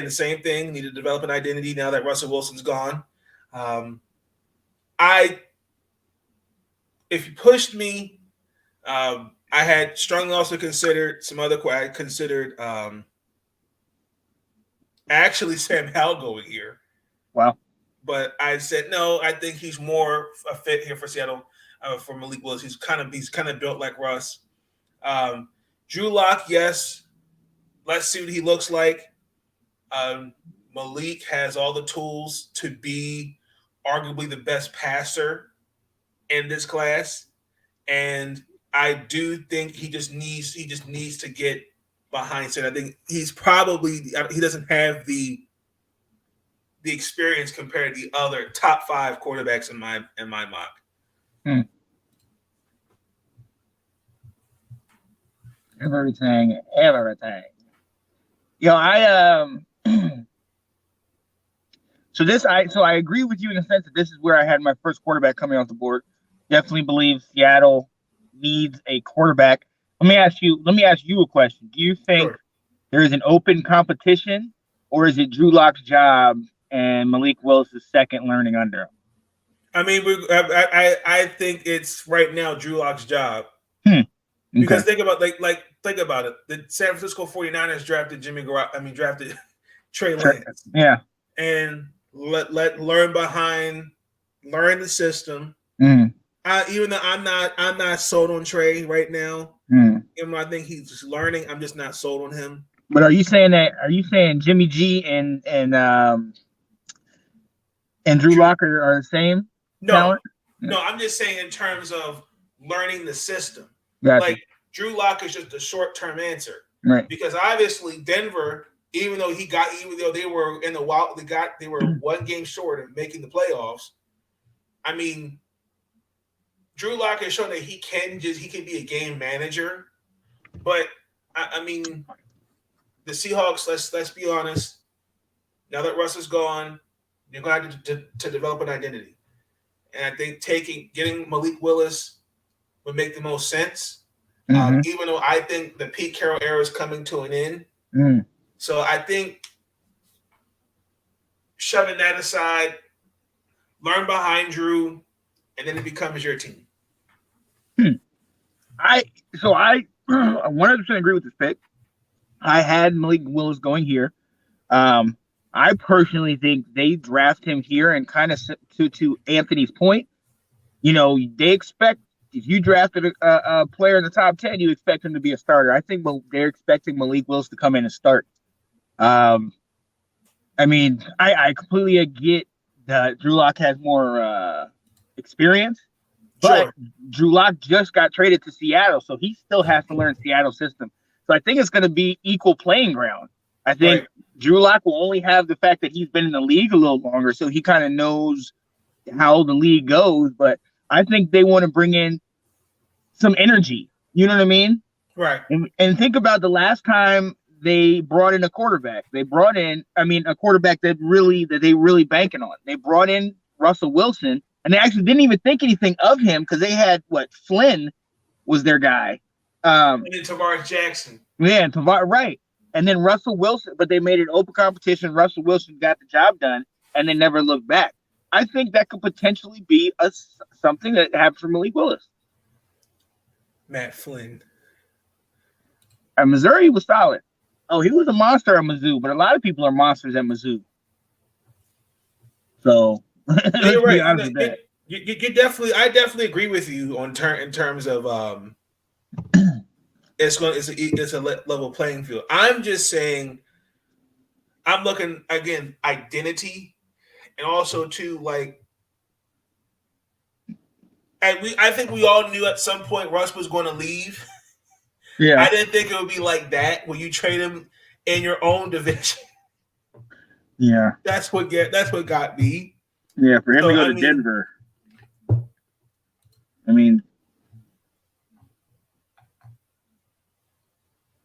the same thing. Need to develop an identity now that Russell Wilson's gone. If you pushed me, I had strongly also considered some other. I considered actually Sam Howell going here. Wow. But I said no. I think he's more a fit here for Seattle. For Malik Willis, he's kind of built like Russ. Drew Lock, yes. Let's see what he looks like. Malik has all the tools to be arguably the best passer in this class, and I do think he just needs to get behind center. I think he doesn't have the experience compared to the other top 5 quarterbacks in my mock. Everything. So I agree with you in the sense that this is where I had my first quarterback coming off the board. Definitely believe Seattle needs a quarterback. Let me ask you a question. Do you think there is an open competition, or is it Drew Lock's job and Malik Willis' second learning under him? I mean, I think it's right now Drew Lock's job. Because think about think about it. The San Francisco 49ers drafted drafted Trey Lance. Yeah. And learn the system. Even though I'm not sold on Trey right now. Even though I think he's just learning, I'm just not sold on him. But are you saying Jimmy G and Drew Lock are the same talent? No, I'm just saying in terms of learning the system. Gotcha. Like Drew Lock is just a short-term answer. Right. Because obviously Denver, even though they were in the wild, they were 1 game short of making the playoffs. I mean, Drew Lock has shown that he can be a game manager, but I mean, the Seahawks, let's be honest. Now that Russ is gone, you're going to have to develop an identity. And I think getting Malik Willis would make the most sense. Even though I think the Pete Carroll era is coming to an end. So I think shoving that aside, learn behind Drew, and then it becomes your team. I 100% agree with this pick. I had Malik Willis going here. I personally think they draft him here, and kind of to Anthony's point, they expect if you drafted a player in the top 10, you expect him to be a starter. I think they're expecting Malik Willis to come in and start. I completely get that Drew Lock has more experience, but Drew Lock just got traded to Seattle, so he still has to learn Seattle system. So I think it's going to be equal playing ground. I think Drew Lock will only have the fact that he's been in the league a little longer, so he kind of knows how the league goes. But I think they want to bring in some energy. You know what I mean? Right. And think about the last time they brought in a quarterback. They brought in, a quarterback that they really banking on. They brought in Russell Wilson, and they actually didn't even think anything of him because they had Flynn was their guy. And then Tavares Jackson. Yeah, right. And then Russell Wilson, but they made an open competition. Russell Wilson got the job done, and they never looked back. I think that could potentially be something that happened for Malik Willis. Matt Flynn. At Missouri, he was solid. Oh, he was a monster at Mizzou, but a lot of people are monsters at Mizzou. So, you're right. You definitely, I definitely agree with you in terms of it's a level playing field. I'm just saying, I'm looking again identity, and also to I think we all knew at some point Russ was going to leave. Yeah, I didn't think it would be like that when you trade him in your own division. Yeah, that's what got me. Yeah, for him to go to Denver.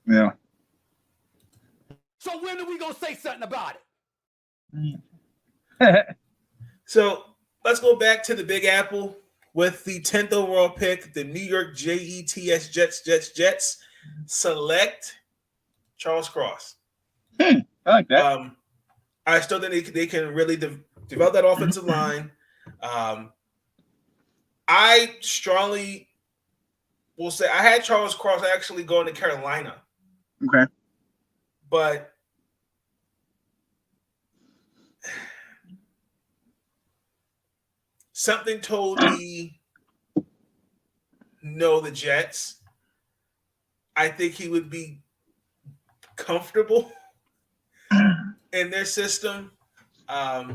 Yeah. So when are we gonna say something about it? So let's go back to the Big Apple with the 10th overall pick. The New York Jets select Charles Cross. I like that. I still think they can really develop that offensive line. I strongly will say I had Charles Cross actually going to Carolina. Okay. But something told me no, the Jets. I think he would be comfortable in their system. I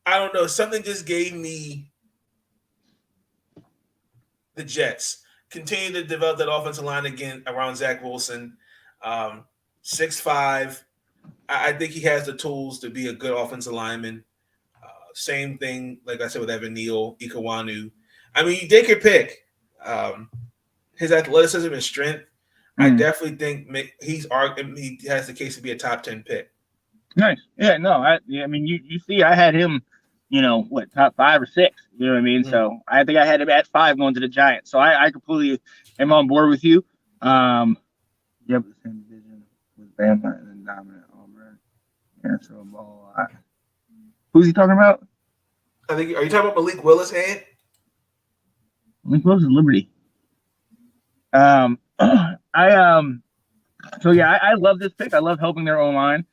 don't know. Something just gave me the Jets. Continue to develop that offensive line again around Zach Wilson. 6'5". I think he has the tools to be a good offensive lineman. Same thing, like I said, with Evan Neal, Ikawanu. They could pick. His athleticism and strength, I definitely think he has the case to be a top 10 pick. Nice. Yeah, no, you see, I had him, top 5 or 6. You know what I mean? Mm-hmm. So I think I had him at 5 going to the Giants. So I completely am on board with you. Yep, the same division with Bama and then dominant Auburn. Yeah, so a ball a lot. Who's he talking about? Are you talking about Malik Willis, Ed? Malik Willis is Liberty. I love this pick. I love helping their own line.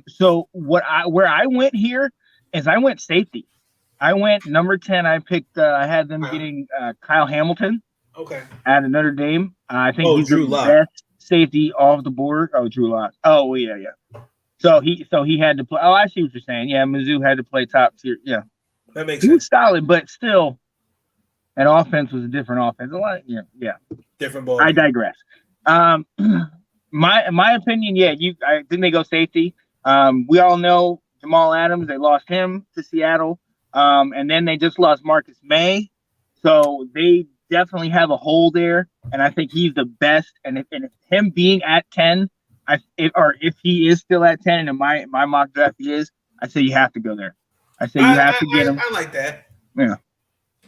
So where I went here is I went safety. I went number 10. I picked. I had them getting Kyle Hamilton. Okay. At Notre Dame. I think he's the best safety off the board. Oh, Drew Lock. Oh, well, yeah. So he had to play. Oh, I see what you're saying. Yeah, Mizzou had to play top tier. Yeah, that makes sense. He was solid, but still, that offense was a different offense. A lot. Yeah. Different ball. I digress. My opinion. Yeah, I think they go safety. We all know Jamal Adams. They lost him to Seattle, and then they just lost Marcus May. So they definitely have a hole there, and I think he's the best. And if him being at 10 if he is still at 10, and in my mock draft he is, I say you have to go there. I say you have to get him. I like that. Yeah,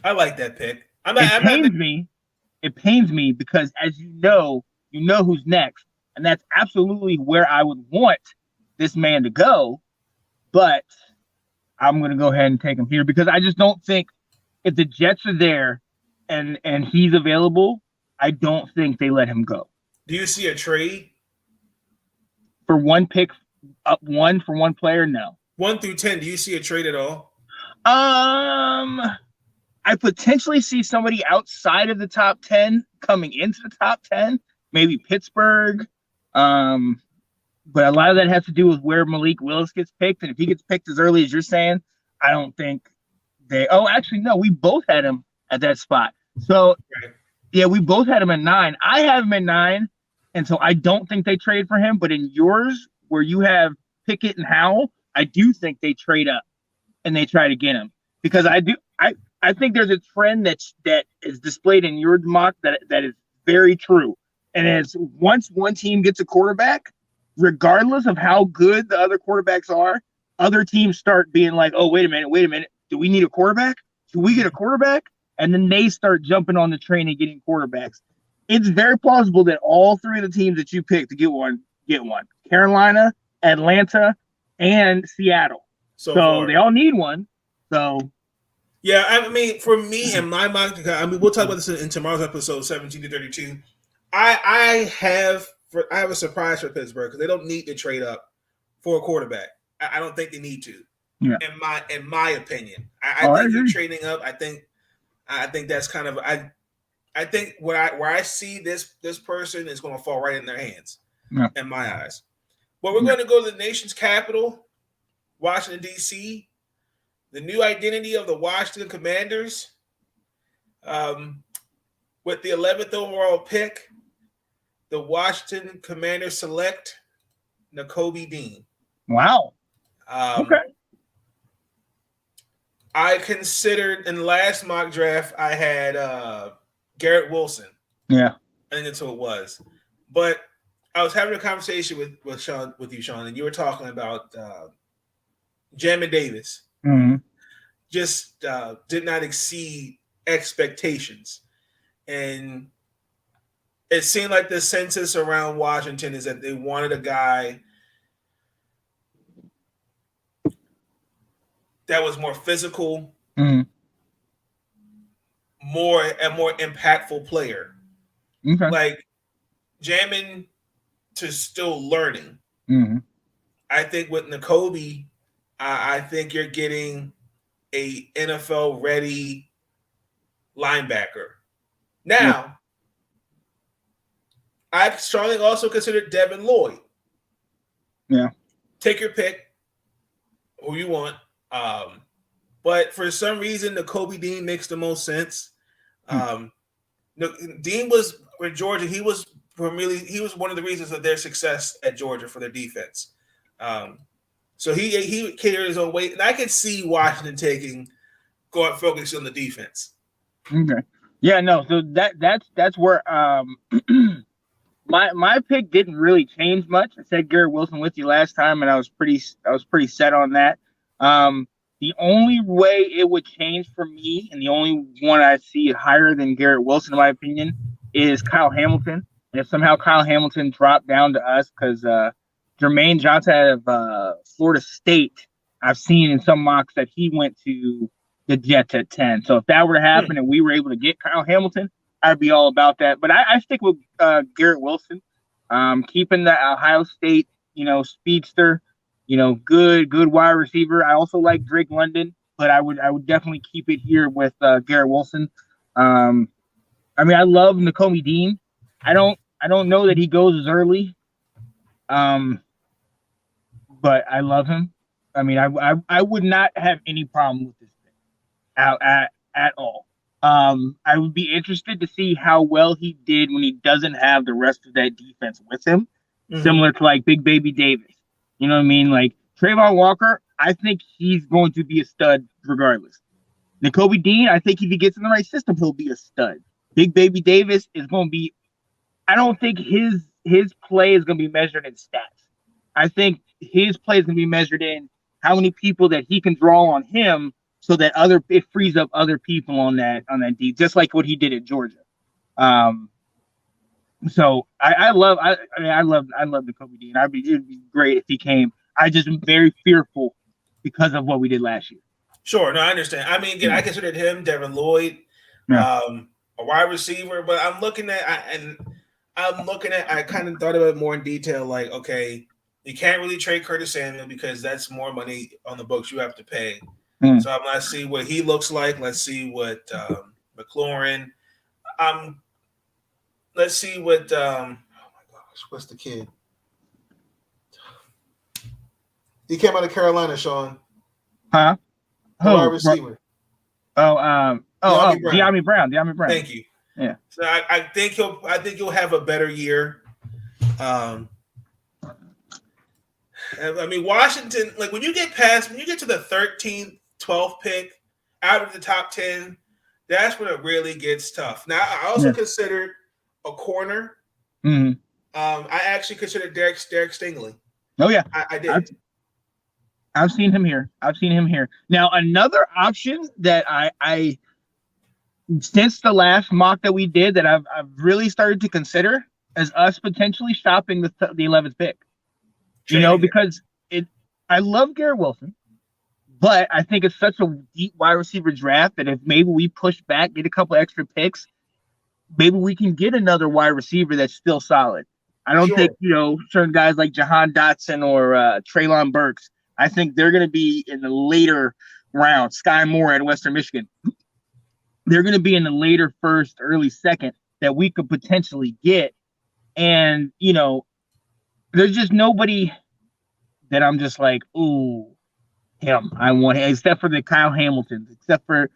I like that pick. It pains me because, as you know who's next, and that's absolutely where I would want this man to go. But I'm going to go ahead and take him here because I just don't think if the Jets are there and he's available, I don't think they let him go. Do you see a trade for one pick, up one for one player? No. 1 through 10. Do you see a trade at all? I potentially see somebody outside of the top 10 coming into the top 10, maybe Pittsburgh. But a lot of that has to do with where Malik Willis gets picked. And if he gets picked as early as you're saying, I don't think actually, no, we both had him at that spot. So, yeah, we both had him at 9. I have him at 9. And so I don't think they trade for him. But in yours, where you have Pickett and Howell, I do think they trade up and they try to get him. Because I think there's a trend that is displayed in your mock that is very true. And it's once one team gets a quarterback, regardless of how good the other quarterbacks are, other teams start being like, oh, wait a minute. Do we need a quarterback? Should we get a quarterback? And then they start jumping on the train and getting quarterbacks. It's very plausible that all three of the teams that you pick to get one. Carolina, Atlanta, and Seattle. So they all need one. So yeah, I mean, for me and my mock, we'll talk about this in tomorrow's episode 17-32. I have a surprise for Pittsburgh because they don't need to trade up for a quarterback. I don't think they need to. Yeah. In my opinion, I think you're trading up. I think that's kind of I think where I see this person is going to fall right in their hands. Yeah. In my eyes. But we're going to go to the nation's capital, Washington D.C. The new identity of the Washington Commanders, with the 11th overall pick, the Washington Commanders select Nakobe Dean. Wow. Okay. I considered in the last mock draft, I had Garrett Wilson. Yeah. I think that's who it was. But I was having a conversation with you, Sean, and you were talking about Jamin Davis. Mm-hmm. Just did not exceed expectations. And it seemed like the census around Washington is that they wanted a guy that was more physical, mm-hmm. a more impactful player. Okay. Like Jamin to still learning. Mm-hmm. I think with Nakobe, I think you're getting a NFL ready linebacker. Now, I've strongly also considered Devin Lloyd. Yeah. Take your pick, who you want. But for some reason, Nakobe Dean makes the most sense. Dean was with Georgia. He was one of the reasons of their success at Georgia for their defense. So he carried his own weight, and I could see Washington going focus on the defense. Okay. Yeah, no. So that's where my pick didn't really change much. I said Garrett Wilson with you last time, and I was pretty set on that. The only way it would change for me, and the only one I see higher than Garrett Wilson, in my opinion, is Kyle Hamilton. And if somehow Kyle Hamilton dropped down to us, because Jermaine Johnson out of Florida State, I've seen in some mocks that he went to the Jets at 10. So if that were to happen and we were able to get Kyle Hamilton, I'd be all about that. But I stick with Garrett Wilson, keeping the Ohio State, speedster, good wide receiver. I also like Drake London, but I would definitely keep it here with Garrett Wilson. I love Nakobe Dean. I don't know that he goes as early, but I love him. I would not have any problem with this thing at all. I would be interested to see how well he did when he doesn't have the rest of that defense with him, similar to like Big Baby Davis. You know what I mean? Like Trayvon Walker, I think he's going to be a stud regardless. Nakobe Dean, I think if he gets in the right system, he'll be a stud. Big Baby Davis is going to be, I don't think his his play is going to be measured in stats. I think his play is going to be measured in how many people that he can draw on him, so that it frees up other people on that D, just like what he did at Georgia. So I love the Kobe Dean. It'd be great if he came. I just am very fearful because of what we did last year. Sure, no, I understand. I mean, again, I considered him, Devin Lloyd, a wide receiver, but I kind of thought about it more in detail. Like, okay, you can't really trade Curtis Samuel because that's more money on the books you have to pay. So let's see what he looks like. Let's see what McLaurin. Let's see what. Oh my gosh, what's the kid? He came out of Carolina, Sean. Huh? Wide receiver. De'Ami Brown. Thank you. Yeah. So I think he'll have a better year. I mean, Washington, like when you get to the 13th, 12th pick out of the top 10, that's when it really gets tough. Now, I also considered a corner. Mm-hmm. I actually considered Derek Stingley. Oh yeah, I did. I've seen him here. Now, another option that I since the last mock that we did that I've really started to consider as us potentially shopping the 11th pick. Because I love Garrett Wilson, but I think it's such a deep wide receiver draft that if maybe we push back, get a couple extra picks, maybe we can get another wide receiver that's still solid. I don't think, certain guys like Jahan Dotson or Treylon Burks, I think they're going to be in the later round. Sky Moore at Western Michigan. They're going to be in the later first, early second that we could potentially get. And, there's just nobody that I'm just like, ooh, him. I want him, except for the Kyle Hamiltons, except for,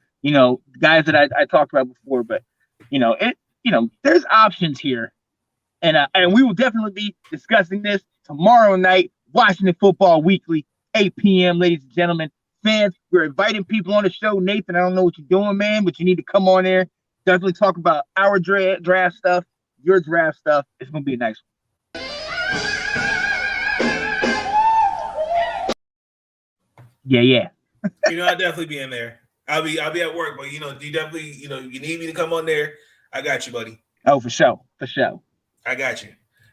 guys that I talked about before. But, there's options here. And we will definitely be discussing this tomorrow night, Washington Football Weekly, 8 p.m., ladies and gentlemen. Fans, we're inviting people on the show. Nathan, I don't know what you're doing, man, but you need to come on there. Definitely talk about our draft stuff, your draft stuff. It's going to be a nice one. Yeah. I'll definitely be in there. I'll be at work, but you definitely, you need me to come on there. I got you, buddy. Oh, for sure. I got you.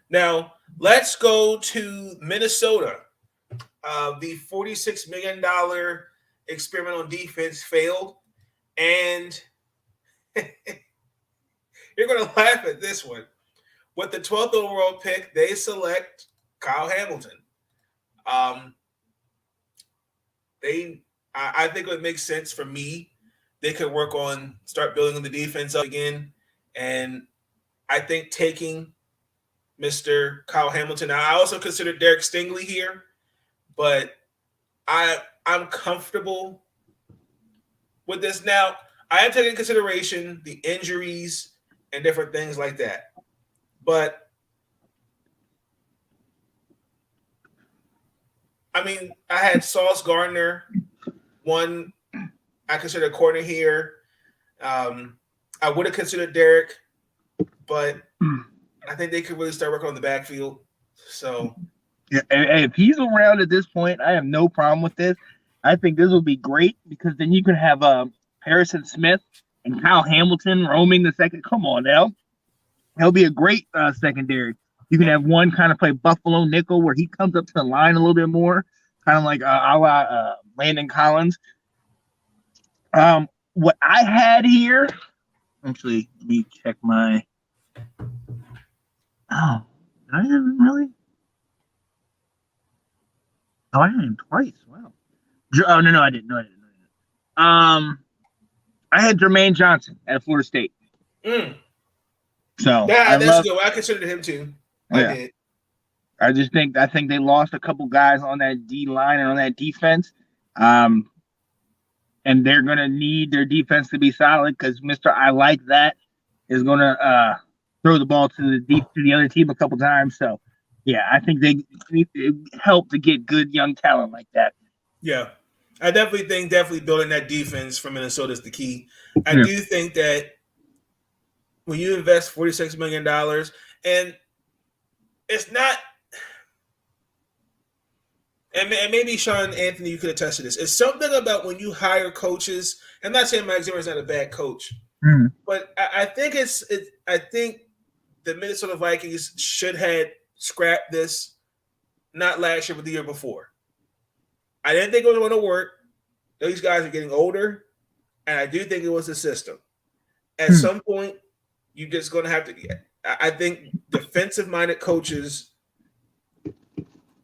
Now let's go to Minnesota. The $46 million experiment on defense failed, and you're going to laugh at this one. With the 12th overall pick, they select Kyle Hamilton. I think it would make sense for me. They could start building the defense up again. And I think taking Mr. Kyle Hamilton. Now, I also consider Derek Stingley here, but I'm comfortable with this. Now, I am taking into consideration the injuries and different things like that. But I mean, I had Sauce Gardner, one I consider a corner here. I would have considered Derek, but I think they could really start working on the backfield. So, yeah, if he's around at this point, I have no problem with this. I think this will be great because then you can have Harrison Smith and Kyle Hamilton roaming the second. Come on now. He'll be a great secondary. You can have one kind of play Buffalo nickel where he comes up to the line a little bit more, kind of like a la Landon Collins. What I had here, actually, let me check my. Oh, did I have him really? Oh, I had him twice. Wow. Oh no, I didn't. I had Jermaine Johnson at Florida State. So yeah, that's good. I considered him too. I did. I think they lost a couple guys on that D line and on that defense. And they're gonna need their defense to be solid because Mr. I like that is gonna throw the ball to the other team a couple times. So yeah, I think they help to get good young talent like that. Yeah. I definitely think building that defense for Minnesota is the key. I do think that when you invest $46 million, and it's not. And maybe Sean Anthony, you could attest to this. It's something about when you hire coaches. I'm not saying Mike Zimmer's not a bad coach, but I think I think the Minnesota Vikings should have scrapped this, not last year, but the year before. I didn't think it was going to work. These guys are getting older, and I do think it was the system. At some point, you're just going to have to. I think defensive-minded coaches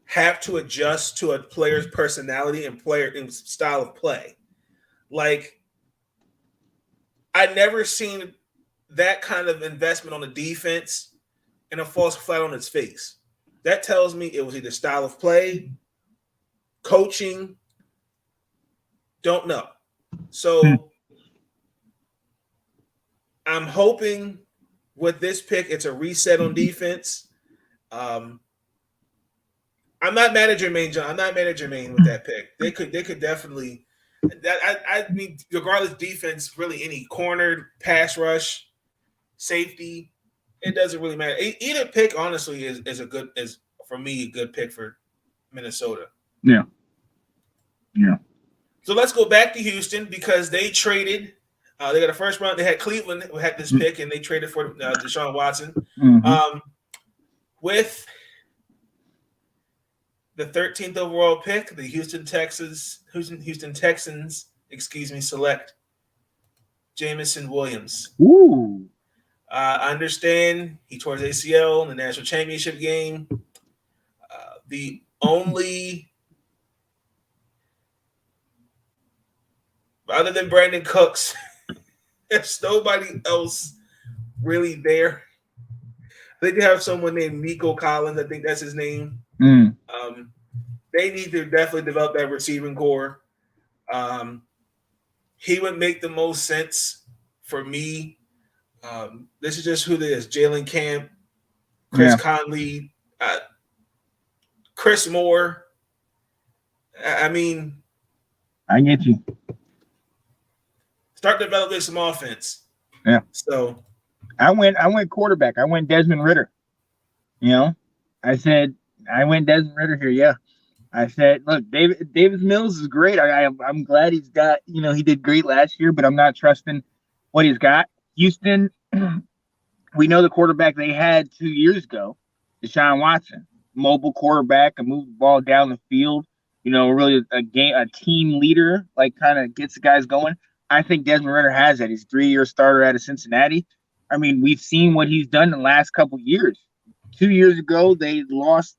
have to adjust to a player's personality and player and style of play. Like, I never seen that kind of investment on the defense and it falls flat on its face. That tells me it was either style of play, coaching, don't know. So I'm hoping with this pick, it's a reset on defense. I'm not mad at Jermaine, John. I'm not mad at Jermaine with that pick. They could definitely. I mean, regardless defense, really any corner, pass rush, safety, it doesn't really matter. Either pick, honestly, is for me a good pick for Minnesota. Yeah. So let's go back to Houston because they traded. They got a first round. They had Cleveland who had this pick, and they traded for Deshaun Watson with the 13th overall pick. The Houston Texans, select Jamison Williams. Ooh. I understand he tore his ACL in the national championship game. The only, other than Brandon Cooks, there's nobody else really there. I think they have someone named Nico Collins. I think that's his name. They need to definitely develop that receiving core. He would make the most sense for me. This is just who it is. Jalen Camp, Chris Conley, Chris Moore. I mean, I get you. Start developing some offense. Yeah. So I went quarterback. I went Desmond Ridder. I went Desmond Ridder here. Yeah. I said, look, Davis Mills is great. I'm glad he's got, he did great last year, but I'm not trusting what he's got. Houston, we know the quarterback they had 2 years ago, Deshaun Watson, mobile quarterback, and move the ball down the field. Really a team leader, like kind of gets the guys going. I think Desmond Ridder has that. He's a 3-year starter out of Cincinnati. I mean, we've seen what he's done in the last couple of years. 2 years ago, they lost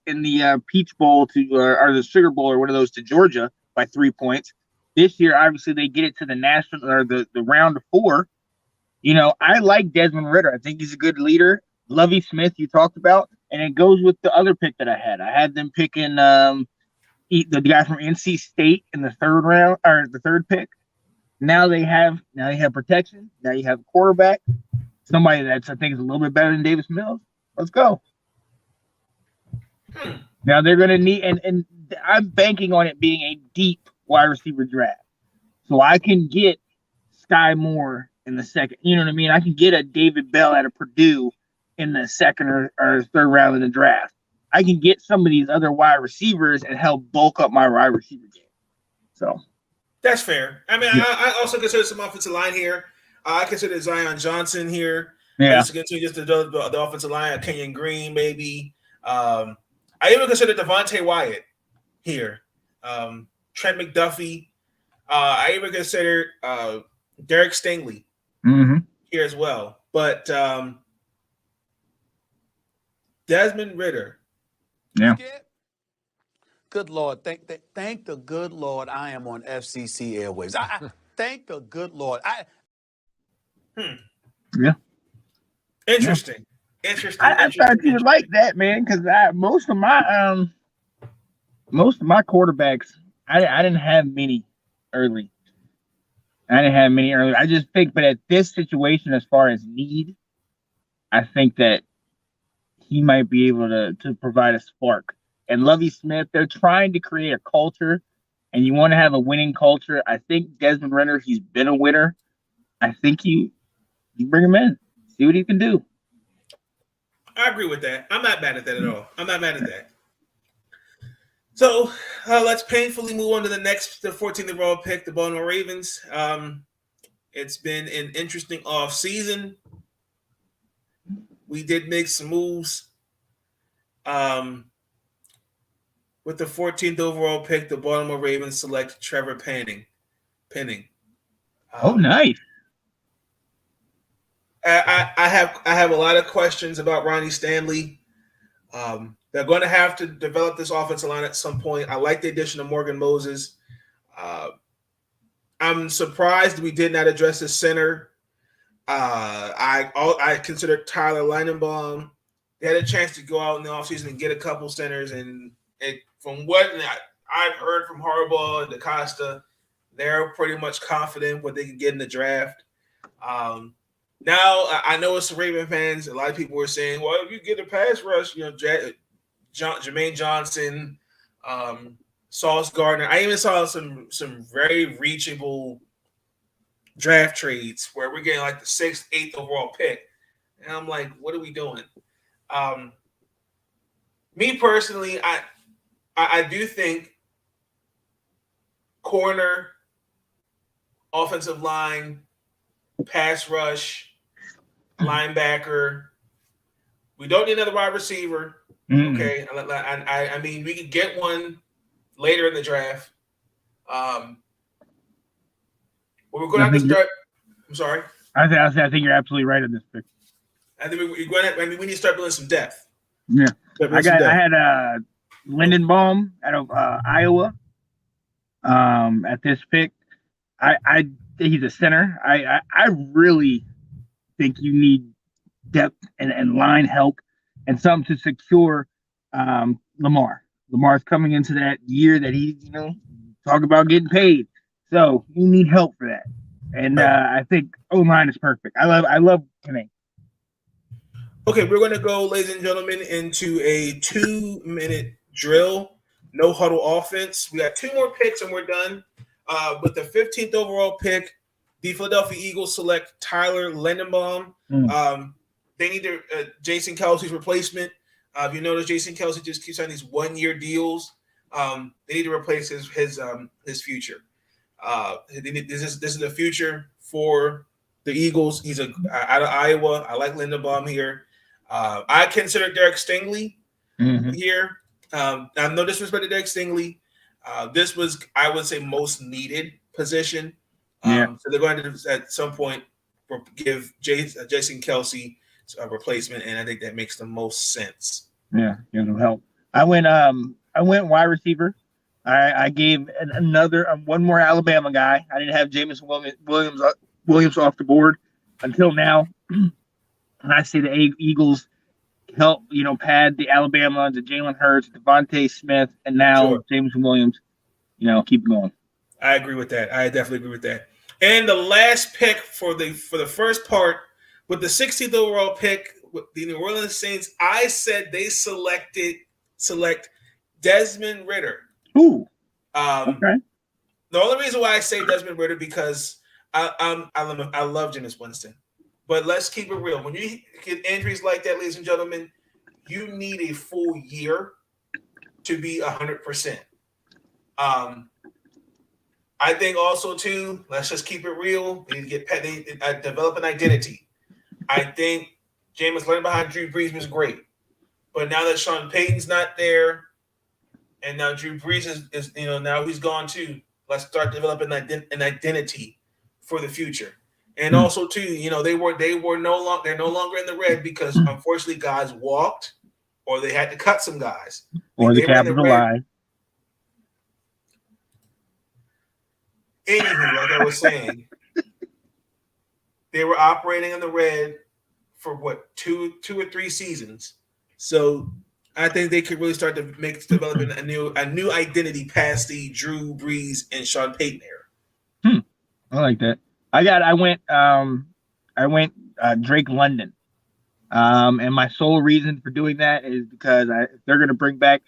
in the Peach Bowl or the Sugar Bowl or one of those to Georgia by 3 points. This year, obviously, they get it to the national or the round of 4. I like Desmond Ridder. I think he's a good leader. Lovie Smith, you talked about, and it goes with the other pick that I had. I had them picking the guy from NC State in the third round or the third pick. Now they have protection. Now you have a quarterback, somebody that's I think is a little bit better than Davis Mills. Let's go. Now they're going to need, and I'm banking on it being a deep wide receiver draft, so I can get Sky Moore in the second. You know what I mean? I can get a David Bell out of Purdue in the second or third round of the draft. I can get some of these other wide receivers and help bulk up my wide receiver game. So. That's fair. I mean, I also consider some offensive line here. I consider Zion Johnson here. Yeah. Just the offensive line, Kenyon Green, maybe. I even consider Devontae Wyatt here. Trent McDuffie. I even consider Derek Stingley here as well. But Desmond Ridder. Yeah. Good Lord. Thank the good Lord I am on FCC Airwaves. I thank the good Lord. Yeah. Interesting. I thought you would like that, man, because most of my quarterbacks, I didn't have many early. I just picked, but at this situation, as far as need, I think that he might be able to provide a spark. And Lovie Smith, they're trying to create a culture, and you want to have a winning culture. I think Desmond Ridder, he's been a winner. I think you bring him in, see what he can do. I agree with that. I'm not mad at that at all. I'm not mad at that. So let's painfully move on to the 14th overall pick, the Baltimore Ravens. It's been an interesting off season. We did make some moves. With the 14th overall pick, the Baltimore Ravens select Trevor Penning. Oh, nice. I have a lot of questions about Ronnie Stanley. They're going to have to develop this offensive line at some point. I like the addition of Morgan Moses. I'm surprised we did not address the center. I consider Tyler Lindenbaum. They had a chance to go out in the offseason and get a couple centers, and from what I've heard from Harbaugh and DaCosta, they're pretty much confident what they can get in the draft. Now, I know it's the Raven fans. A lot of people were saying, well, if you get a pass rush, Jermaine Johnson, Sauce Gardner. I even saw some very reachable draft trades where we're getting like the 6th, 8th overall pick. And I'm like, what are we doing? Me personally, I do think corner, offensive line, pass rush, linebacker. We don't need another wide receiver. Mm-hmm. Okay. I mean, we could get one later in the draft. We're going to have to start. I'm sorry. I think you're absolutely right on this pick. I think we need to start building some depth. Yeah. I had Lindenbaum out of Iowa at this pick. He's a center. I really think you need depth and line help and something to secure Lamar. Lamar's coming into that year that he, talk about getting paid. So you need help for that. And I think O-line is perfect. I love Penning. Okay, we're going to go, ladies and gentlemen, into a 2-minute drill, no huddle offense. We got 2 more picks and we're done. With the 15th overall pick, the Philadelphia Eagles select Tyler Lindenbaum. They need Jason Kelce's replacement. If you notice, Jason Kelce just keeps on these 1-year deals. They need to replace his future. This is the future for the Eagles. He's out of Iowa. I like Lindenbaum here. I consider Derek Stingley here. No disrespect to Derek Stingley. This was, I would say, most needed position. So they're going to, at some point, give Jason Kelce a replacement, and I think that makes the most sense. Yeah, it'll help. I went wide receiver. I gave one more Alabama guy. I didn't have Jameson Williams off the board until now. And I see the Eagles help, pad the Alabama, the Jalen Hurts, Devontae Smith, and now Jameson Williams. Keep going. I agree with that. I definitely agree with that. And the last pick for the first part, with the 16th overall pick, with the New Orleans Saints, I said they select Desmond Ridder. Ooh. Okay. The only reason why I say Desmond Ridder because I love Jameis Winston, but let's keep it real. When you get injuries like that, ladies and gentlemen, you need a full year to be 100%. I think also too. Let's just keep it real. They develop an identity. I think Jameis learning behind Drew Brees was great, but now that Sean Payton's not there, and now Drew Brees is now he's gone too. Let's start developing an identity for the future. And also too, they're no longer in the red because unfortunately guys walked, or they had to cut some guys, or the capital line. Anywho, like I was saying, they were operating in the red for what, 2 or 3 seasons. So I think they could really start to developing a new identity past the Drew Brees and Sean Payton era. I like that. I went Drake London. And my sole reason for doing that is because if they're going to bring back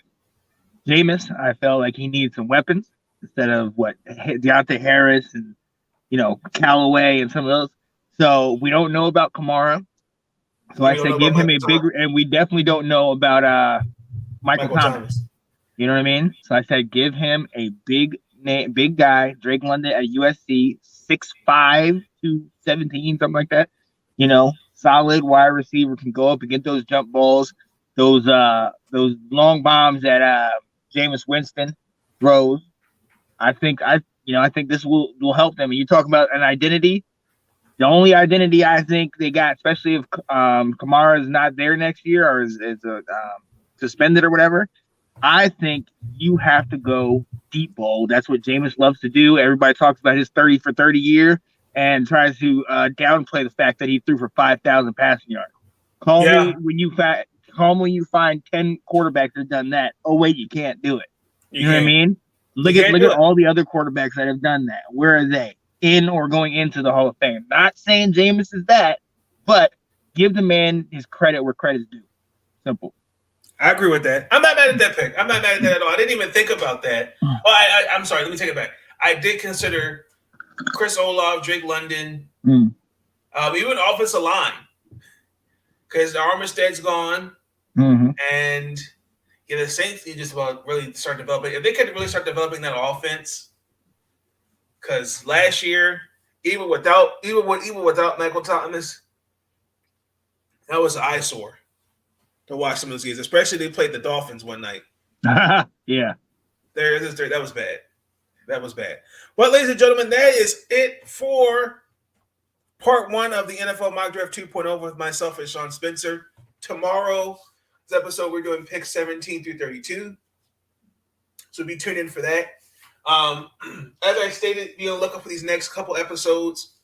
Jameis, I felt like he needs some weapons instead of Deontay Harris and, Callaway and some of those. So we don't know about Kamara. So I said give him a big, and we definitely don't know about Michael Thomas. You know what I mean? So I said give him a big guy, Drake London at USC, 6'5", 217, something like that. You know, solid wide receiver, can go up and get those jump balls, those long bombs that Jameis Winston throws. I think this will help them. And you talk about an identity. The only identity I think they got, especially if Kamara is not there next year or is suspended or whatever, I think you have to go deep ball. That's what Jameis loves to do. Everybody talks about his 30 for 30 year and tries to downplay the fact that he threw for 5,000 passing yards. Call me when you find 10 quarterbacks that have done that. Oh wait, you can't do it. You know what I mean? Look at all the other quarterbacks that have done that. Where are they? In or going into the Hall of Fame. Not saying Jameis is that, but give the man his credit where credit's due. Simple. I agree with that. I'm not mad at that pick. I'm not mad at that at all. I didn't even think about that. Oh, I'm sorry. Let me take it back. I did consider Chris Olave, Drake London, even offensive line, because Armstead's gone, and the Saints need just about really start developing. If they could really start developing that offense. Because last year, even without Michael Thomas, that was an eyesore to watch some of those games. Especially they played the Dolphins one night. Yeah, that was bad. That was bad. But ladies and gentlemen, that is it for part 1 of the NFL Mock Draft 2.0 with myself and Sean Spencer. Tomorrow's episode, we're doing picks 17 through 32. So be tuned in for that. As I stated, look up for these next couple episodes.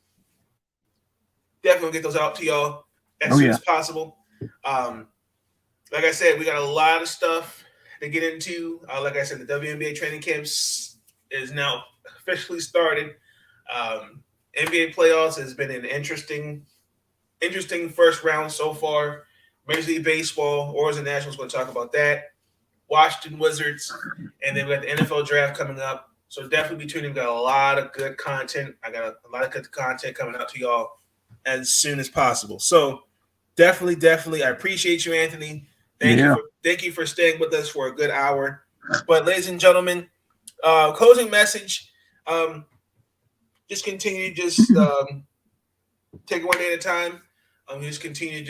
Definitely get those out to y'all as soon as possible. Like I said, we got a lot of stuff to get into. Like I said, the WNBA training camps is now officially started. NBA playoffs has been an interesting first round so far. Major League Baseball, Orioles and Nationals, going to talk about that. Washington Wizards, and then we got the NFL draft coming up. So definitely be tuning in. Got a lot of good content. I got a lot of good content coming out to y'all as soon as possible. So definitely, I appreciate you, Anthony. Thank you for staying with us for a good hour. But ladies and gentlemen, closing message. Just continue, take it one day at a time. Just continue,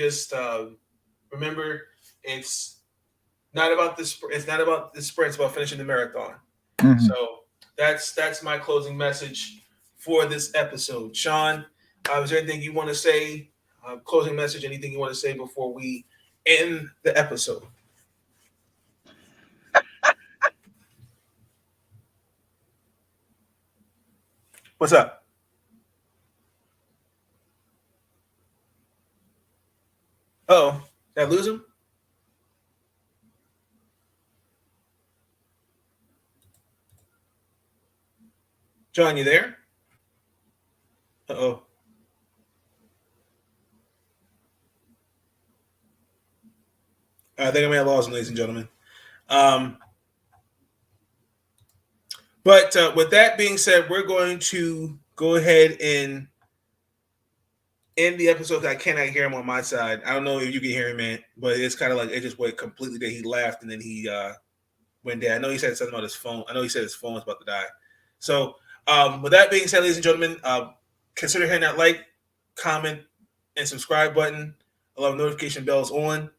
remember it's not about the sprint. It's not about the sprint. It's about finishing the marathon. So that's my closing message for this episode. Sean, is there anything you want to say? Closing message, anything you want to say before we end the episode? What's up? Uh-oh. Did I lose him? John, you there? Uh-oh. I think I may have lost him, ladies and gentlemen. But with that being said, we're going to go ahead and end the episode. I cannot hear him on my side. I don't know if you can hear him, man, but it's kind of like it just went completely dead. He laughed and then he went dead. I know he said something about his phone. I know he said his phone was about to die. So with that being said, ladies and gentlemen, consider hitting that like, comment, and subscribe button. Allow notification bells on.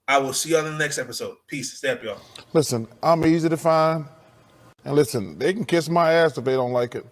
I will see you on the next episode. Peace. Stay up, y'all. Listen, I'm easy to find. And listen, they can kiss my ass if they don't like it.